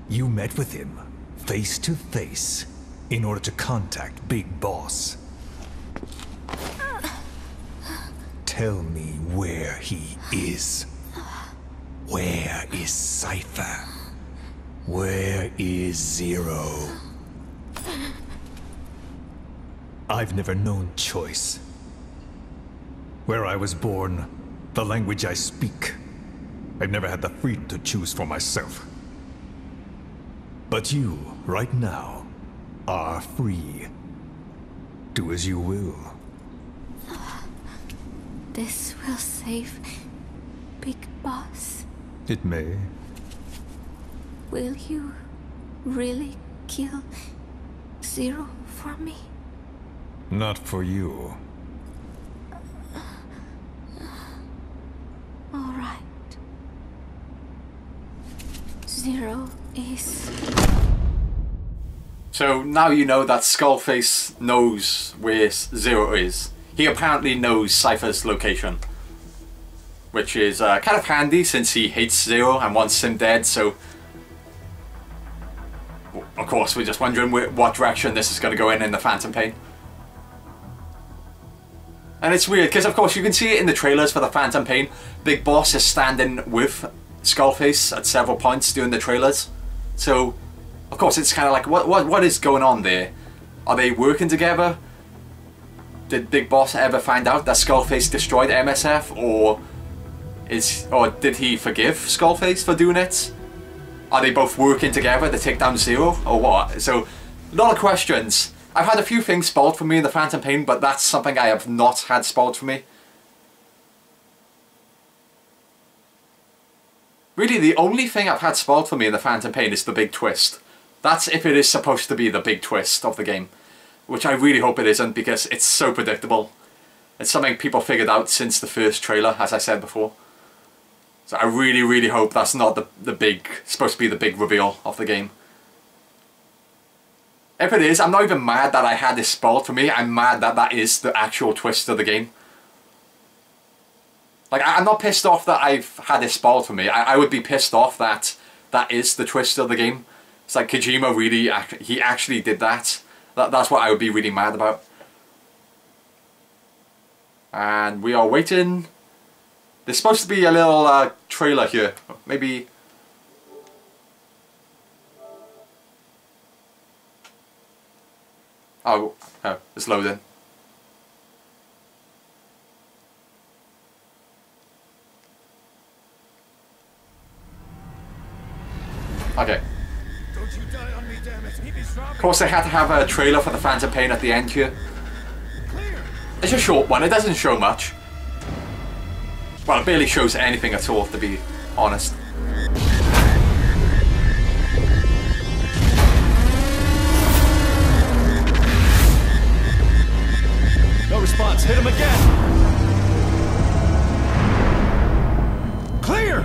You met with him, face to face, in order to contact Big Boss. Tell me where he is. Where is Cypher? Where is Zero? I've never known choice. Where I was born, the language I speak, I've never had the freedom to choose for myself. But you, right now, are free. Do as you will. This will save Big Boss. It may. Will you really kill Zero for me? Not for you. All right. Zero is... So now you know that Skullface knows where Zero is. He apparently knows Cypher's location, which is kind of handy since he hates Zero and wants him dead, so of course we're just wondering what direction this is going to go in the Phantom Pain. And it's weird because of course you can see it in the trailers for the Phantom Pain. Big Boss is standing with Skullface at several points during the trailers, so of course it's kind of like what is going on there? Are they working together? Did Big Boss ever find out that Skullface destroyed MSF, or did he forgive Skullface for doing it? Are they both working together to take down Zero, or what? So, a lot of questions. I've had a few things spoiled for me in the Phantom Pain, but that's something I have not had spoiled for me. Really, the only thing I've had spoiled for me in the Phantom Pain is the big twist. That's if it is supposed to be the big twist of the game, which I really hope it isn't, because it's so predictable. It's something people figured out since the first trailer, as I said before. So I really, really hope that's not supposed to be the big reveal of the game. If it is, I'm not even mad that I had this spoiled for me. I'm mad that that is the actual twist of the game. Like, I'm not pissed off that I've had this spoiled for me. I would be pissed off that that is the twist of the game. It's like Kojima really, he actually did that. That's what I would be really mad about. And we are waiting. There's supposed to be a little trailer here. Maybe... Oh, it's loading. Okay. Don't you die on me, damn it. Of course they had to have a trailer for the Phantom Pain at the end here. It's a short one, it doesn't show much. Well, it barely shows anything at all, to be honest. No response. Hit him again. Clear.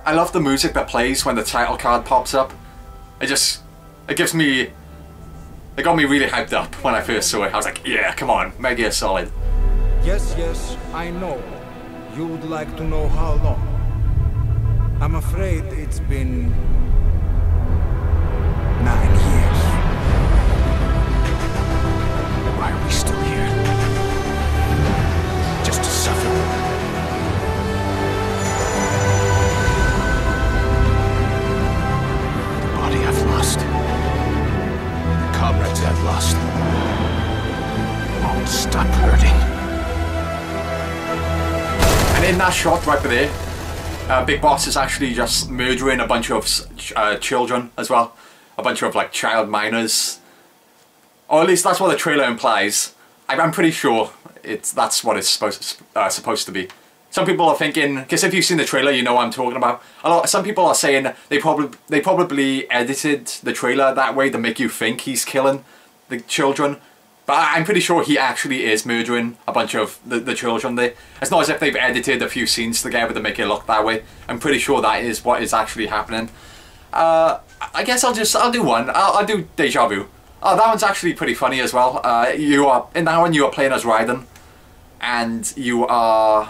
I love the music that plays when the title card pops up. It gives me... It got me really hyped up when I first saw it. I was like, yeah, come on, Metal Gear Solid. Yes, I know. You would like to know how long. I'm afraid it's been 9 years. Why are we still here? Just to suffer? The body I've lost. The comrades I've lost. Won't stop hurting. And in that shot right there, Big Boss is actually just murdering a bunch of children as well. A bunch of like child minors. Or at least that's what the trailer implies. I'm pretty sure that's what it's supposed to be. Some people are thinking, because if you've seen the trailer, you know what I'm talking about. Some people are saying they probably edited the trailer that way to make you think he's killing the children. But I'm pretty sure he actually is murdering a bunch of the children there. It's not as if they've edited a few scenes together to make it look that way. I'm pretty sure that is what is actually happening. I guess I'll do one. I'll do Deja Vu. Oh, that one's actually pretty funny as well. In that one you are playing as Raiden, and you are,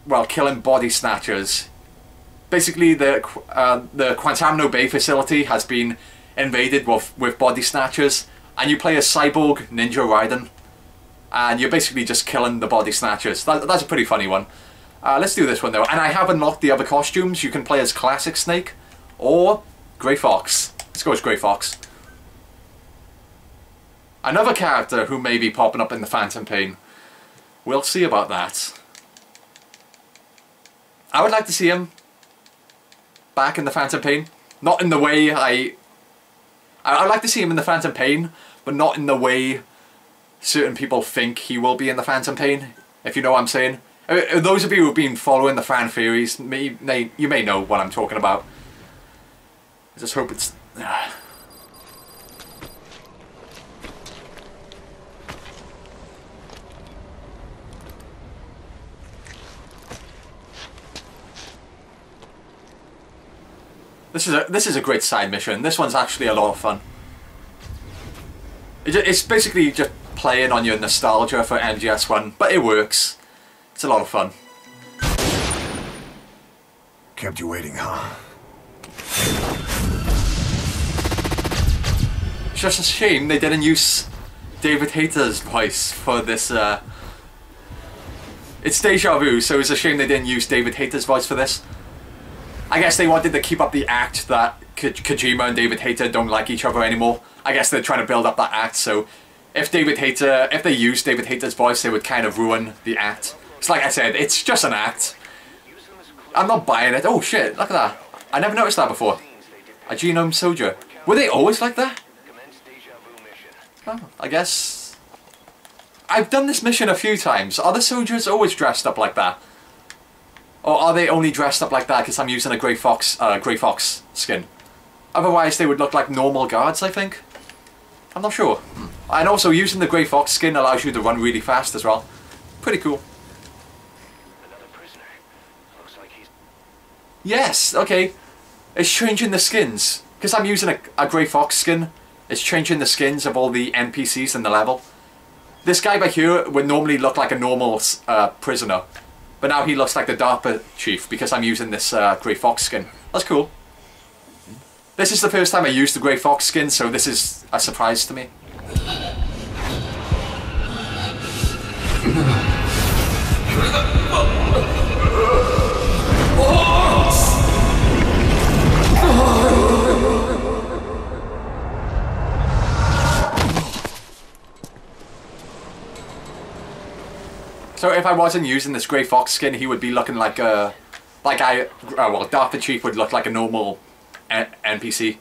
well, killing body snatchers. Basically, the Guantanamo Bay facility has been invaded with body snatchers, and you play as Cyborg Ninja Raiden, and you're basically just killing the body snatchers. That's a pretty funny one. Let's do this one though, and I have unlocked the other costumes. You can play as Classic Snake or Grey Fox. Let's go as Grey Fox. Another character who may be popping up in the Phantom Pain. We'll see about that. I would like to see him back in the Phantom Pain. Not in the way I'd like to see him in the Phantom Pain, but not in the way certain people think he will be in the Phantom Pain, if you know what I'm saying. Those of you who've been following the fan theories, you may know what I'm talking about. I just hope it's... This is a great side mission. This one's actually a lot of fun. It's basically just playing on your nostalgia for MGS1, but it works. It's a lot of fun. Kept you waiting, huh? It's just a shame they didn't use David Hayter's voice for this. It's Deja Vu, so it's a shame they didn't use David Hayter's voice for this. I guess they wanted to keep up the act that Kojima and David Hayter don't like each other anymore. I guess they're trying to build up that act, so if they used David Hayter's voice, they would kind of ruin the act. It's like I said, it's just an act. I'm not buying it. Oh shit, look at that. I never noticed that before. A genome soldier. Were they always like that? Oh, I guess... I've done this mission a few times. Are the soldiers always dressed up like that? Or are they only dressed up like that because I'm using a Grey Fox skin? Otherwise they would look like normal guards, I think. I'm not sure. And also using the Grey Fox skin allows you to run really fast as well. Pretty cool. Yes, okay. It's changing the skins. Because I'm using a Grey Fox skin, it's changing the skins of all the NPCs in the level. This guy back here would normally look like a normal prisoner. But now he looks like the DARPA chief because I'm using this Grey Fox skin. That's cool. This is the first time I used the Grey Fox skin, so this is a surprise to me. So if I wasn't using this Grey Fox skin, he would be looking like well, DARPA chief would look like a normal NPC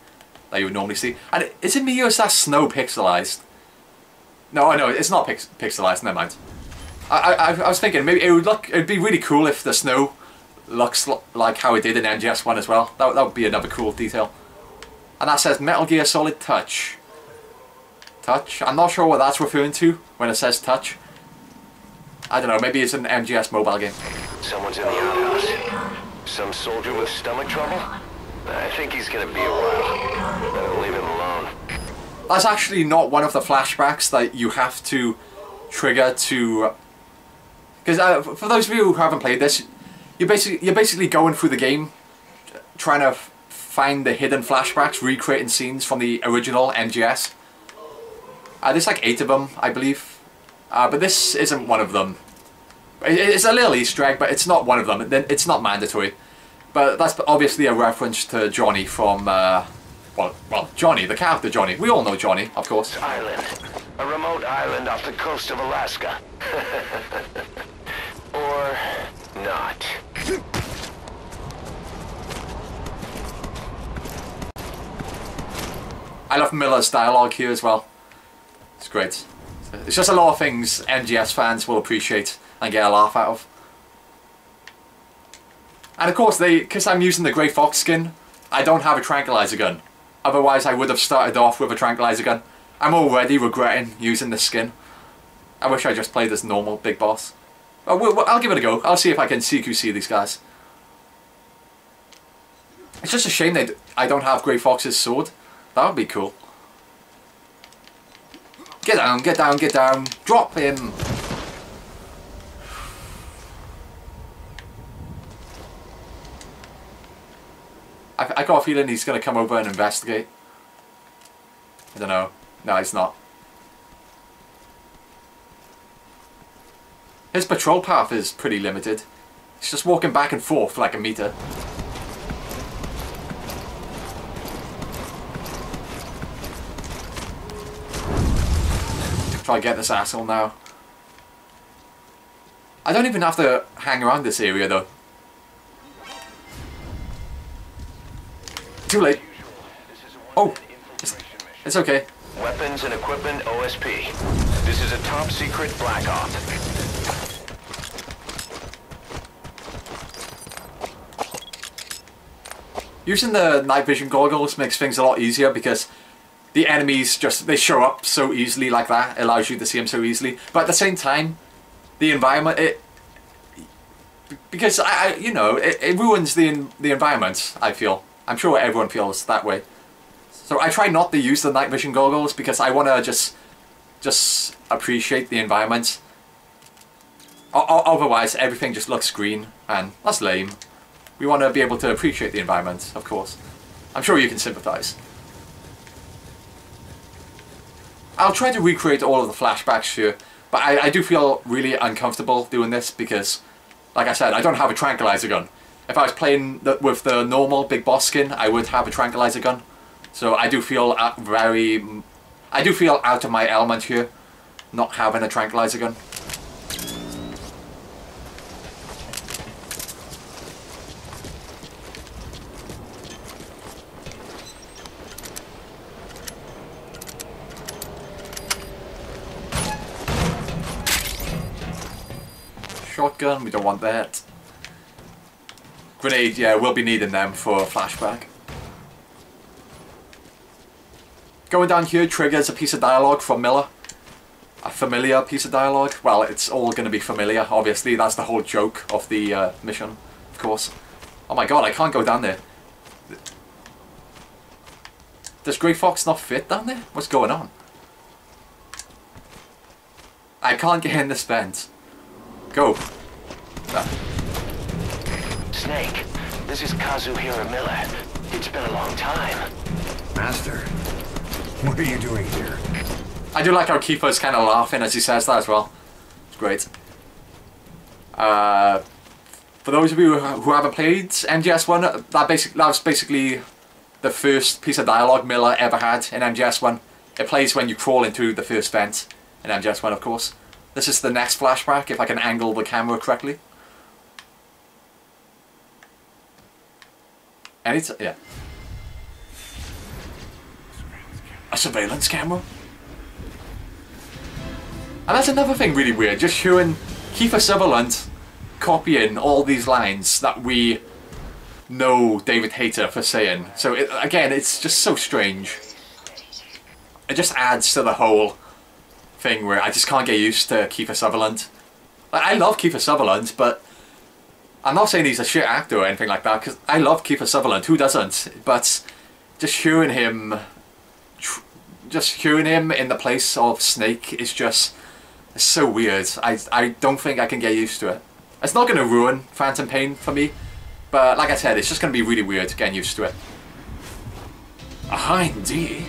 that you would normally see. And is it me or is that snow pixelized? No, it's not pixelized. Never mind. I was thinking maybe it'd be really cool if the snow looks like how it did in MGS1 as well. That would be another cool detail. And that says Metal Gear Solid Touch. Touch. I'm not sure what that's referring to when it says touch. I don't know, maybe it's an MGS mobile game. Someone's in the outhouse. Some soldier with stomach trouble? I think he's gonna be a while. Better leave him alone. That's actually not one of the flashbacks that you have to trigger to... Because for those of you who haven't played this, you're basically going through the game, trying to find the hidden flashbacks, recreating scenes from the original MGS. There's like 8 of them, I believe, but this isn't one of them. It's a little Easter egg, but it's not one of them. It's not mandatory. But that's obviously a reference to Johnny from, well, Johnny, the character Johnny. We all know Johnny, of course. Island. A remote island off the coast of Alaska. Or not. I love Miller's dialogue here as well. It's great. It's just a lot of things MGS fans will appreciate and get a laugh out of. And of course, because I'm using the Grey Fox skin, I don't have a tranquilizer gun. Otherwise, I would have started off with a tranquilizer gun. I'm already regretting using this skin. I wish I just played as normal Big Boss. I'll give it a go. I'll see if I can CQC these guys. It's just a shame that I don't have Grey Fox's sword. That would be cool. Get down, get down, get down. Drop him. I got a feeling he's going to come over and investigate. I don't know. No, he's not. His patrol path is pretty limited. He's just walking back and forth like a meter. Try to get this asshole now. I don't even have to hang around this area though. Too late. Oh, it's okay. Weapons and equipment OSP. This is a top secret black op. Using the night vision goggles makes things a lot easier because the enemies they show up so easily like that. It allows you to see them so easily. But at the same time, the environment, because it ruins the environment, I feel. I'm sure everyone feels that way. So I try not to use the night vision goggles because I want to just appreciate the environment. Otherwise, everything just looks green, and that's lame. We want to be able to appreciate the environment, of course. I'm sure you can sympathize. I'll try to recreate all of the flashbacks here, but I do feel really uncomfortable doing this because, like I said, I don't have a tranquilizer gun. If I was playing with the normal Big Boss skin, I would have a tranquilizer gun. So I do feel out of my element here, not having a tranquilizer gun. Shotgun, we don't want that. Grenade, yeah, we'll be needing them for a flashback. Going down here triggers a piece of dialogue from Miller. A familiar piece of dialogue. Well, it's all going to be familiar, obviously. That's the whole joke of the mission, of course. Oh my god, I can't go down there. Does Grey Fox not fit down there? What's going on? I can't get in this vent. Go. Snake, this is Kazuhira Miller. It's been a long time. Master, what are you doing here? I do like how Kiefer's kind of laughing as he says that as well. It's great. For those of you who haven't played MGS1, that was basically the first piece of dialogue Miller ever had in MGS1. It plays when you crawl into the first vent in MGS1, of course. This is the next flashback, if I can angle the camera correctly. And it's, yeah. A surveillance camera? And that's another thing really weird, just hearing Kiefer Sutherland copying all these lines that we know David Hayter for saying. So again, it's just so strange. It just adds to the whole thing where I just can't get used to Kiefer Sutherland. Like, I love Kiefer Sutherland, but I'm not saying he's a shit actor or anything like that, because I love Kiefer Sutherland, who doesn't? But just hearing him in the place of Snake is just, it's so weird. I don't think I can get used to it. It's not going to ruin Phantom Pain for me, but like I said, it's just going to be really weird getting used to it. A hind D?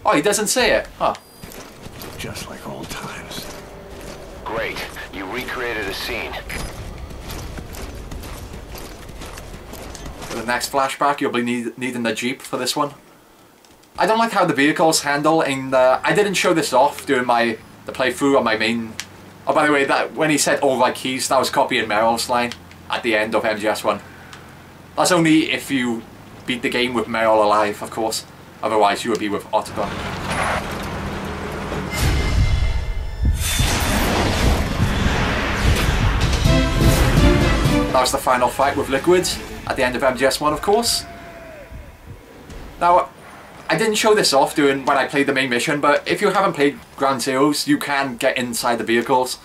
Oh, he doesn't say it. Huh. Just like old times. Great. You recreated a scene. For the next flashback, you'll be needing the Jeep for this one. I don't like how the vehicles handle, and I didn't show this off during the playthrough on my main... Oh, by the way, that when he said override keys, that was copying Meryl's line at the end of MGS1. That's only if you beat the game with Meryl alive, of course. Otherwise, you would be with Otacon. That was the final fight with Liquid at the end of MGS1, of course. Now, I didn't show this off when I played the main mission, but if you haven't played Ground Zeroes, you can get inside the vehicles.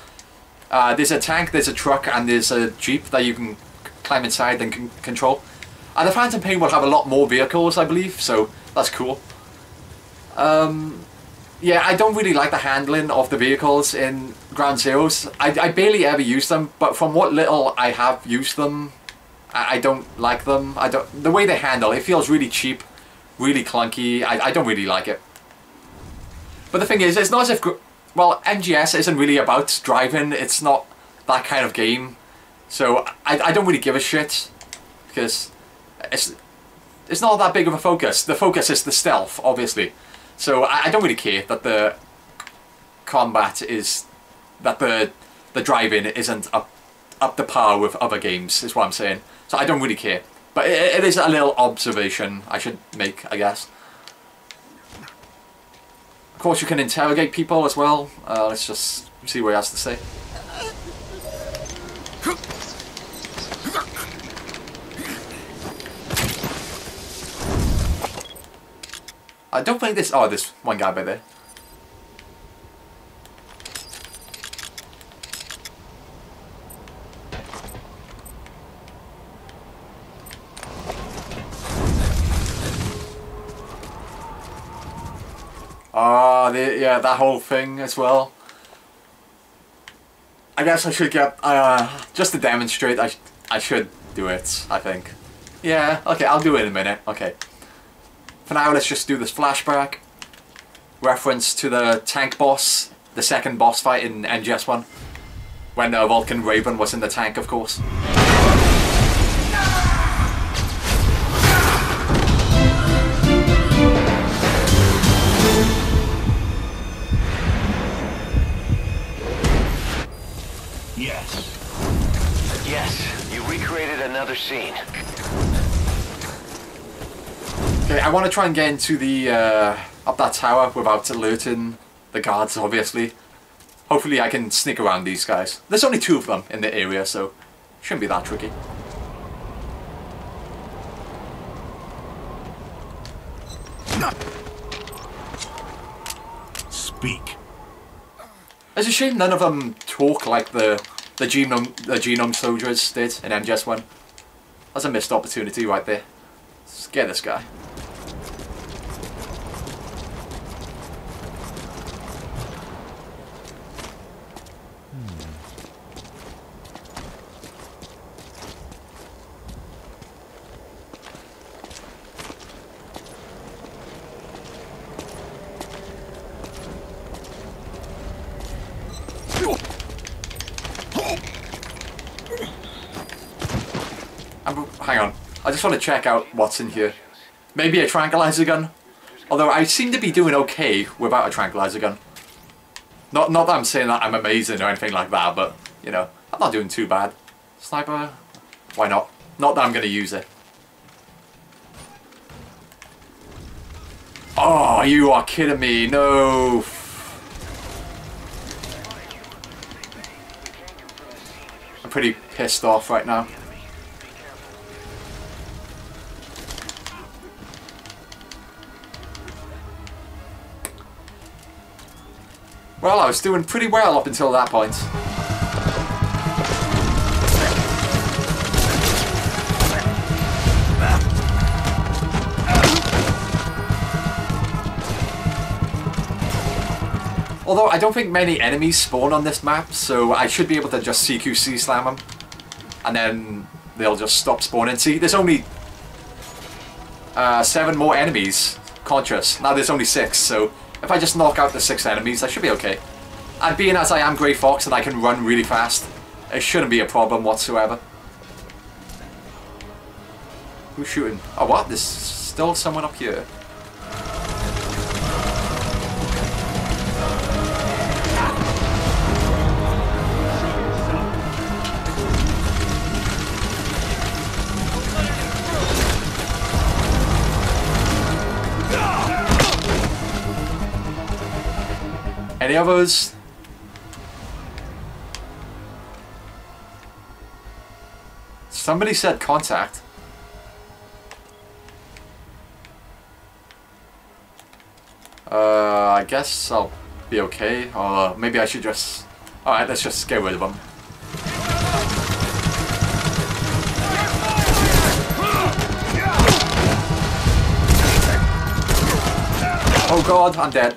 There's a tank, there's a truck, and there's a Jeep that you can climb inside and control. And the Phantom Pain will have a lot more vehicles, I believe, so that's cool. Yeah, I don't really like the handling of the vehicles in Ground Zeroes. I barely ever use them, but from what little I have used them, I don't like them. The way they handle, it feels really cheap, really clunky. I don't really like it. But the thing is, it's not as if... Well, MGS isn't really about driving. It's not that kind of game. So I don't really give a shit, because it's not that big of a focus. The focus is the stealth, obviously. So I don't really care that the combat is... that the driving isn't up to par with other games, is what I'm saying. So I don't really care. But it is a little observation I should make, I guess. Of course, you can interrogate people as well. Let's just see what he has to say. I don't think this... Oh, there's one guy by there. Oh, yeah, that whole thing as well. I guess I should get... just to demonstrate, I should do it, I think. Yeah, okay, I'll do it in a minute. Okay. For now, let's just do this flashback. Reference to the tank boss, the second boss fight in MGS1. When Vulcan Raven was in the tank, of course. Yes, you recreated another scene. Okay, I want to try and get into the, up that tower without alerting the guards, obviously. Hopefully I can sneak around these guys. There's only 2 of them in the area, so shouldn't be that tricky. Speak. It's a shame none of them talk like the genome soldiers did in MGS1. That's a missed opportunity right there. Let's get this guy. Hang on, I just want to check out what's in here. Maybe a tranquilizer gun? Although I seem to be doing okay without a tranquilizer gun. Not that I'm saying that I'm amazing or anything like that, but, you know, I'm not doing too bad. Sniper? Why not? Not that I'm going to use it. Oh, you are kidding me. No. I'm pretty pissed off right now. Well, I was doing pretty well up until that point. Although I don't think many enemies spawn on this map, so I should be able to just CQC slam them. And then they'll just stop spawning. See, there's only 7 more enemies conscious. Now there's only 6, so if I just knock out the 6 enemies, I should be okay. And being as I am Grey Fox and I can run really fast, it shouldn't be a problem whatsoever. Who's shooting? Oh, what? There's still someone up here. Any others? Somebody said contact. I guess I'll be okay. Or maybe I should just... Alright, let's just get rid of them. Oh god, I'm dead.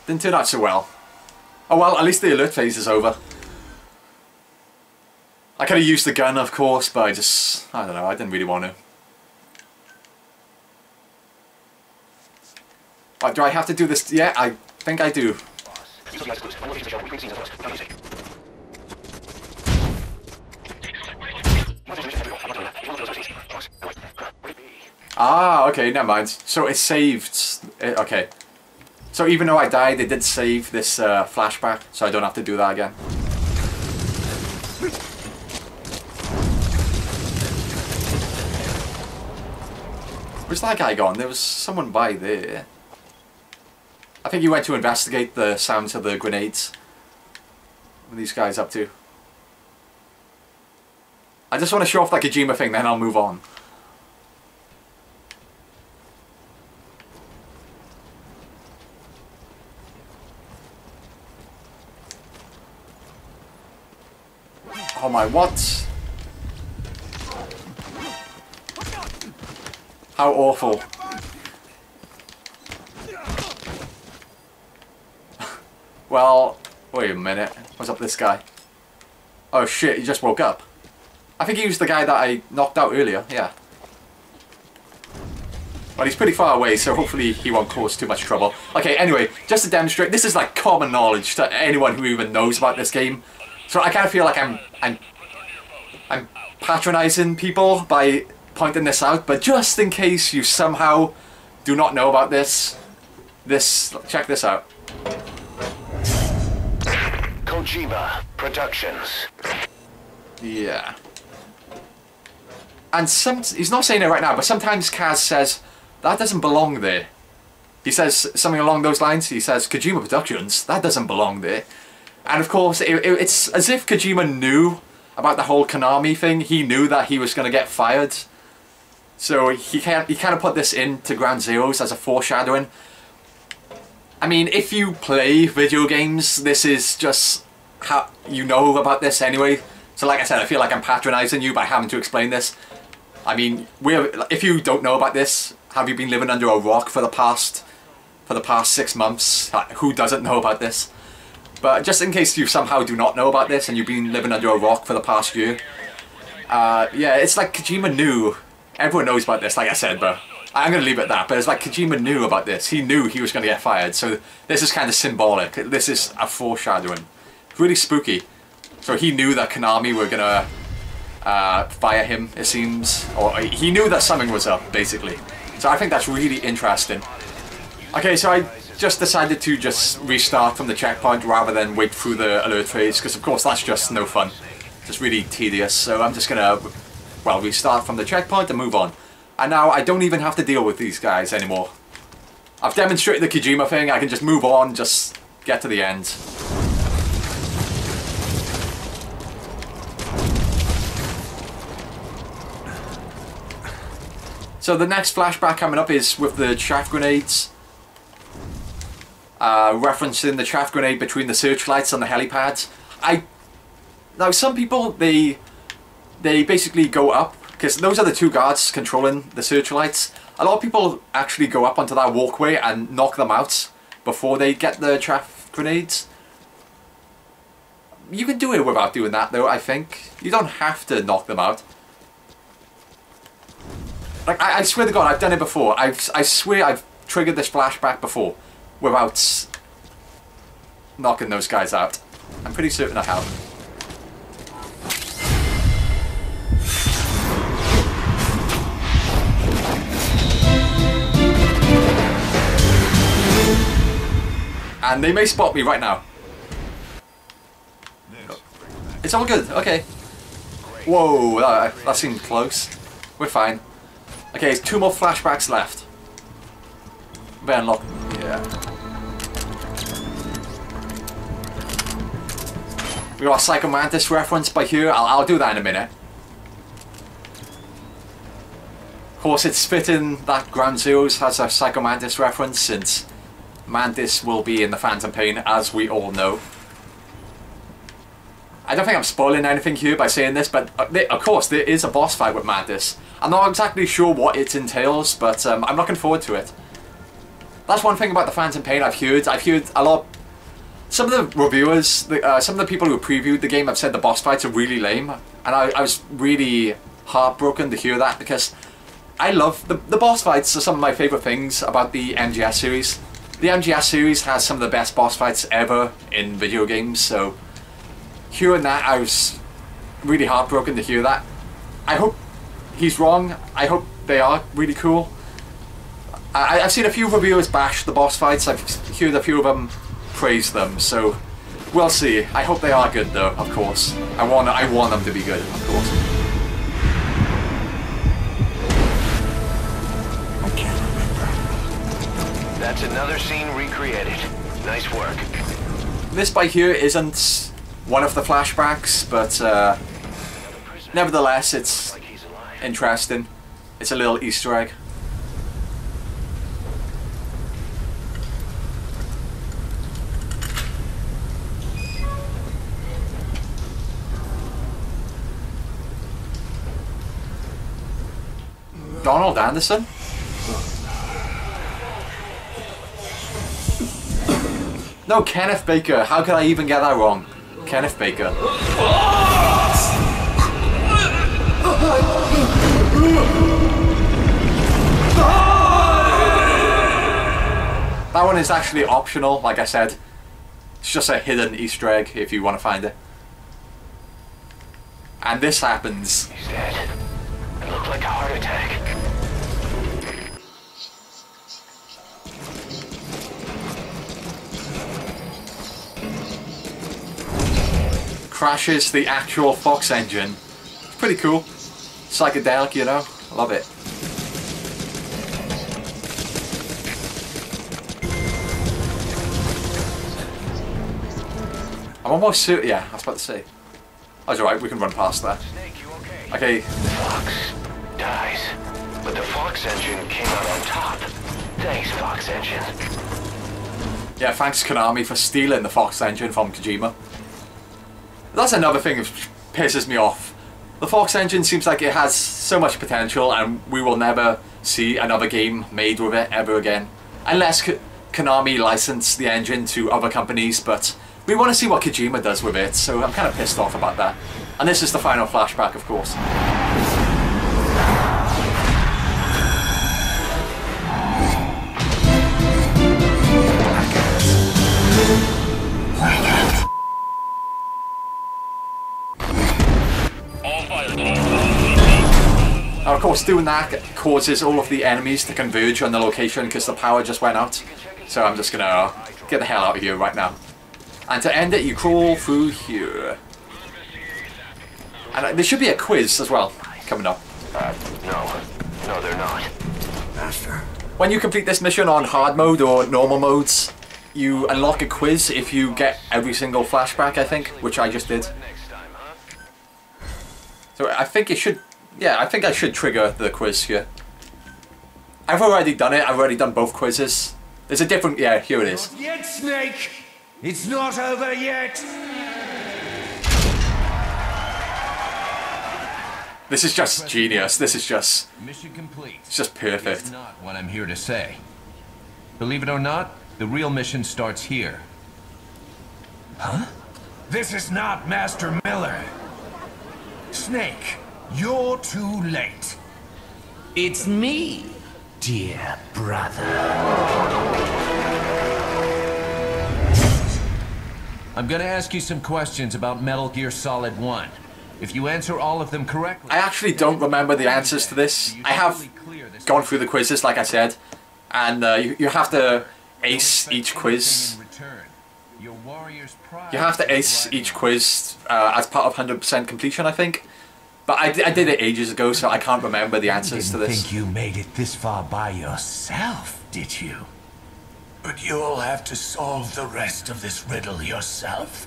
Didn't turn out so well. Oh well, at least the alert phase is over. I could have used the gun, of course, but I don't know, I didn't really want to. Right, do I have to do this? Yeah, I think I do. Ah, okay, never mind. So it saved... Okay. So even though I died, it did save this flashback, so I don't have to do that again. Where's that guy gone? There was someone by there. I think he went to investigate the sounds of the grenades. What are these guys up to? I just want to show off that Kojima thing, then I'll move on. Oh my, what? How awful. Well, wait a minute. What's up with this guy? Oh shit, he just woke up. I think he was the guy that I knocked out earlier, yeah. Well, he's pretty far away, so hopefully he won't cause too much trouble. Okay, anyway, just to demonstrate, this is like common knowledge to anyone who even knows about this game. So I kind of feel like I'm patronizing people by pointing this out, but just in case you somehow do not know about this, check this out. Kojima Productions. Yeah. And he's not saying it right now, but sometimes Kaz says, that doesn't belong there. He says something along those lines. He says, Kojima Productions, that doesn't belong there. And of course, it's as if Kojima knew about the whole Konami thing. He knew that he was going to get fired. So he kind of put this into Ground Zeroes as a foreshadowing. I mean, if you play video games, this is just how you know about this anyway. So like I said, I feel like I'm patronizing you by having to explain this. I mean, if you don't know about this, have you been living under a rock for the past 6 months? Who doesn't know about this? But just in case you somehow do not know about this and you've been living under a rock for the past year, yeah, it's like Kojima knew. Everyone knows about this, like I said, but I'm going to leave it at that. But it's like Kojima knew about this. He knew he was going to get fired. So this is kind of symbolic. This is a foreshadowing. Really spooky. So he knew that Konami were going to fire him, it seems. Or he knew that something was up, basically. So I think that's really interesting. Okay, so I just decided to just restart from the checkpoint rather than wait through the alert phase, because of course that's just no fun. Just really tedious. So I'm just going to, well, restart from the checkpoint and move on. And now I don't even have to deal with these guys anymore. I've demonstrated the Kojima thing, I can just move on, just get to the end. So the next flashback coming up is with the chaff grenades. Referencing the chaff grenade between the searchlights on the helipads. Now some people, they basically go up, because those are the 2 guards controlling the searchlights. A lot of people actually go up onto that walkway and knock them out before they get the chaff grenades. You can do it without doing that though, I think. You don't have to knock them out. Like, I swear to God, I've done it before. I swear I've triggered this flashback before without knocking those guys out. I'm pretty certain I have. And they may spot me right now. It's all good, okay. Whoa, that seemed close. We're fine. Okay, there's 2 more flashbacks left. Better unlock. Yeah. We got a Psycho Mantis reference by here. I'll do that in a minute. Of course, it's fitting that Ground Zeroes has a Psycho Mantis reference, since Mantis will be in the Phantom Pain, as we all know. I don't think I'm spoiling anything here by saying this, but of course there is a boss fight with Mantis. I'm not exactly sure what it entails, but I'm looking forward to it. That's one thing about the Phantom Pain I've heard a lot. Some of the reviewers, some of the people who previewed the game have said the boss fights are really lame, and I was really heartbroken to hear that, because I love the boss fights are some of my favourite things about the MGS series. The MGS series has some of the best boss fights ever in video games, so hearing that, I was really heartbroken to hear that. I hope he's wrong. I hope they are really cool. I've seen a few reviewers bash the boss fights. I've heard a few of them praise them, so we'll see. I hope they are good though, of course. I want them to be good, of course. I can't remember. That's another scene recreated. Nice work. This by here isn't one of the flashbacks, but nevertheless, it's interesting. It's a little Easter egg. Donald Anderson? No, Kenneth Baker. How could I even get that wrong? Kenneth Baker. That one is actually optional, like I said. It's just a hidden Easter egg if you want to find it. And this happens. He's dead. It looked like a heart attack. Crashes the actual Fox engine. It's pretty cool. Psychedelic, you know. I love it. I'm almost certain. Yeah, I was about to say. That's alright, we can run past that. Okay. Fox dies, but the Fox engine came out on top. Thanks, Fox engine. Yeah, thanks Konami for stealing the Fox engine from Kojima. That's another thing that pisses me off. The Fox engine seems like it has so much potential, and we will never see another game made with it ever again. Unless Konami license the engine to other companies, but we want to see what Kojima does with it, so I'm kind of pissed off about that. And this is the final flashback, of course. Now, of course, doing that causes all of the enemies to converge on the location because the power just went out. So I'm just gonna get the hell out of here right now. And to end it, you crawl through here. And there should be a quiz as well coming up. No, they're not. Master. When you complete this mission on hard mode or normal modes, you unlock a quiz if you get every single flashback, I think, which I just did. So I think it should, yeah, I think I should trigger the quiz here. I've already done it, I've already done both quizzes. There's a different, yeah, here it is. Not yet, Snake! It's not over yet! This is just genius, this is just... Mission complete. It's just perfect. It's not what I'm here to say. Believe it or not, The real mission starts here. Huh? This is not Master Miller. Snake, you're too late. It's me, dear brother. I'm gonna ask you some questions about Metal Gear Solid 1. If you answer all of them correctly... I actually don't remember the answers to this. I have gone through the quizzes, like I said, and you have to ace each quiz. You have to ace each quiz as part of 100% completion, I think. But I did it ages ago, so I can't remember the answers to this. You didn't think you made it this far by yourself, did you? But you'll have to solve the rest of this riddle yourself.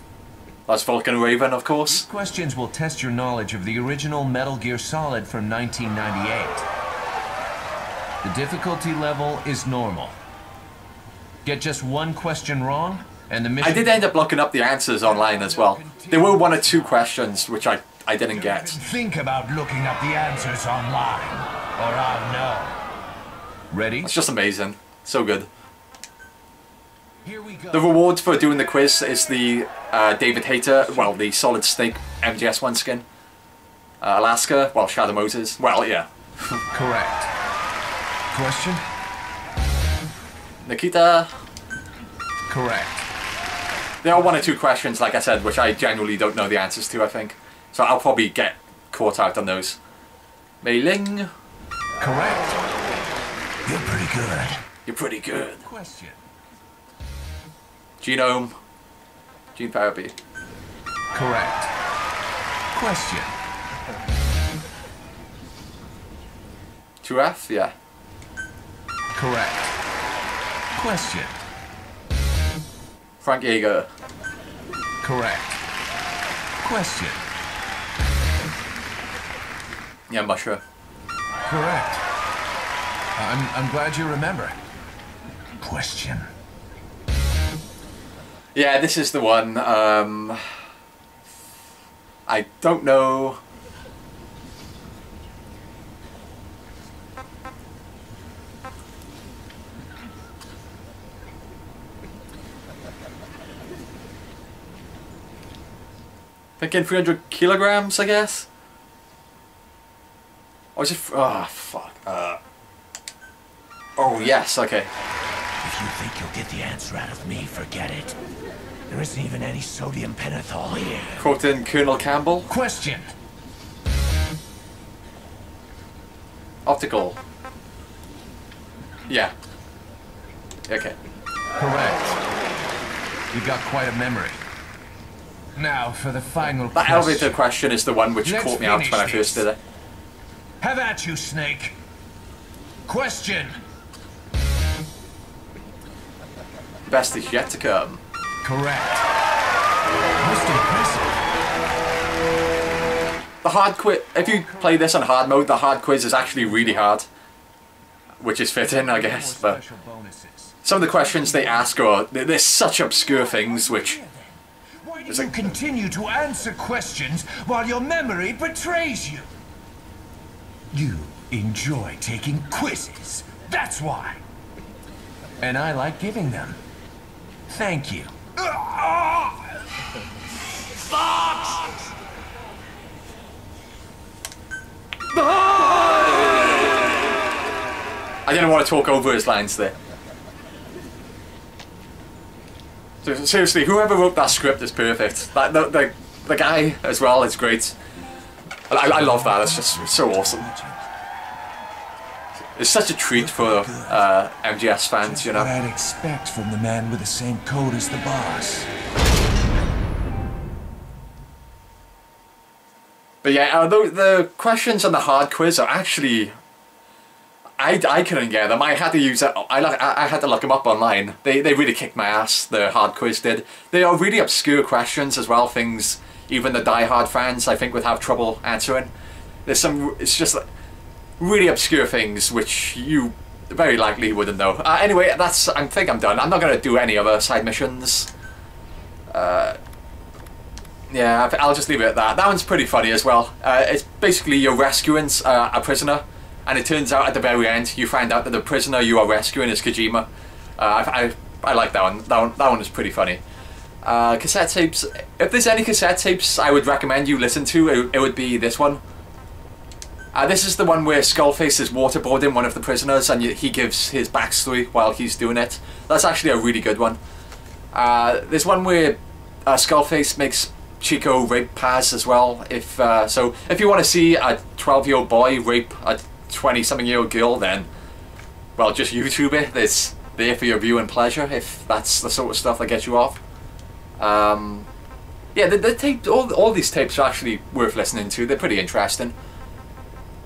That's Vulcan Raven, of course. These questions will test your knowledge of the original Metal Gear Solid from 1998. The difficulty level is normal. Get just one question wrong, and the mission... I did end up looking up the answers online as well. There were 1 or 2 questions which I didn't get. Think about looking up the answers online, or I'll know. Ready? It's just amazing. So good. Here we go. The reward for doing the quiz is the David Hayter, well, the Solid Snake MGS1 skin. Alaska, well, Shadow Moses. Well, yeah. Correct. Question? Nikita. Correct. There are 1 or 2 questions, like I said, which I genuinely don't know the answers to, I think. So I'll probably get caught out on those. Mei Ling. Correct. You're pretty good. You're pretty good. Question. Genome. Gene therapy. Correct. Question. 2F? Yeah. Correct. Question. Frank Yeager. Correct. Question. Yeah, Mushroom. Correct. I'm glad you remember. Question. Yeah, this is the one. I don't know. Thinking 300 kilograms, I guess? Or is it... Oh, fuck. Oh, yes, okay. If you think you'll get the answer out of me, forget it. There isn't even any sodium pentothal here. Quoting Colonel Campbell. Question. Optical. Yeah. Okay. Correct. You got quite a memory. Now for the final That question. elevator question is the one which Let's caught me out finish when I first this. did it. Have at you, Snake. Question. Best is yet to come. Correct. Most impressive. The hard quiz, if you play this on hard mode, the hard quiz is actually really hard. Which is fitting, I guess, but... Special bonuses. Some of the questions they ask are... They're such obscure things, which... Why do you continue to answer questions while your memory betrays you? You enjoy taking quizzes. That's why. And I like giving them. Thank you. Fox! I didn't want to talk over his lines there. So, seriously, whoever wrote that script is perfect. The guy as well is great. I love that, it's just so awesome. It's such a treat for MGS fans, you know. What I'd expect from the man with the same code as the boss. But yeah, the questions on the hard quiz are actually... I couldn't get them. I had to use it. I had to look them up online. They really kicked my ass, the hard quiz did. They are really obscure questions as well, things even the die-hard fans I think would have trouble answering. There's some, it's just like really obscure things which you very likely wouldn't know. Anyway, I think I'm done. I'm not going to do any other side missions. Yeah, I'll just leave it at that. That one's pretty funny as well. It's basically you're rescuing a prisoner, and it turns out at the very end you find out that the prisoner you are rescuing is Kojima. I I like that one. That one is pretty funny. Cassette tapes. If there's any cassette tapes I would recommend you listen to, it would be this one. This is the one where Skullface is waterboarding one of the prisoners and he gives his backstory while he's doing it. That's actually a really good one. There's one where Skullface makes Chico rape Paz as well. If you want to see a 12-year-old boy rape a 20-something-year-old girl, then, well, just YouTube it. It's there for your viewing pleasure, if that's the sort of stuff that gets you off. Yeah, the tape, all these tapes are actually worth listening to. They're pretty interesting.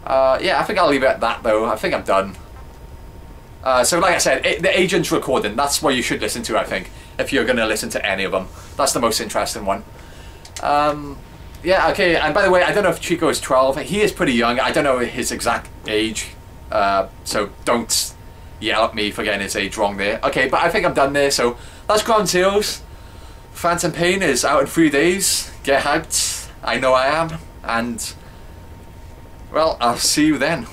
Yeah, I think I'll leave it at that, though. I think I'm done. So like I said, the agent's recording, that's what you should listen to, I think, if you're going to listen to any of them. That's the most interesting one. Yeah, okay, and by the way, I don't know if Chico is 12. He is pretty young. I don't know his exact age, so don't yell at me for getting his age wrong there. Okay, but I think I'm done there, so that's Ground Zeroes. Phantom Pain is out in 3 days. Get hyped. I know I am. And, well, I'll see you then.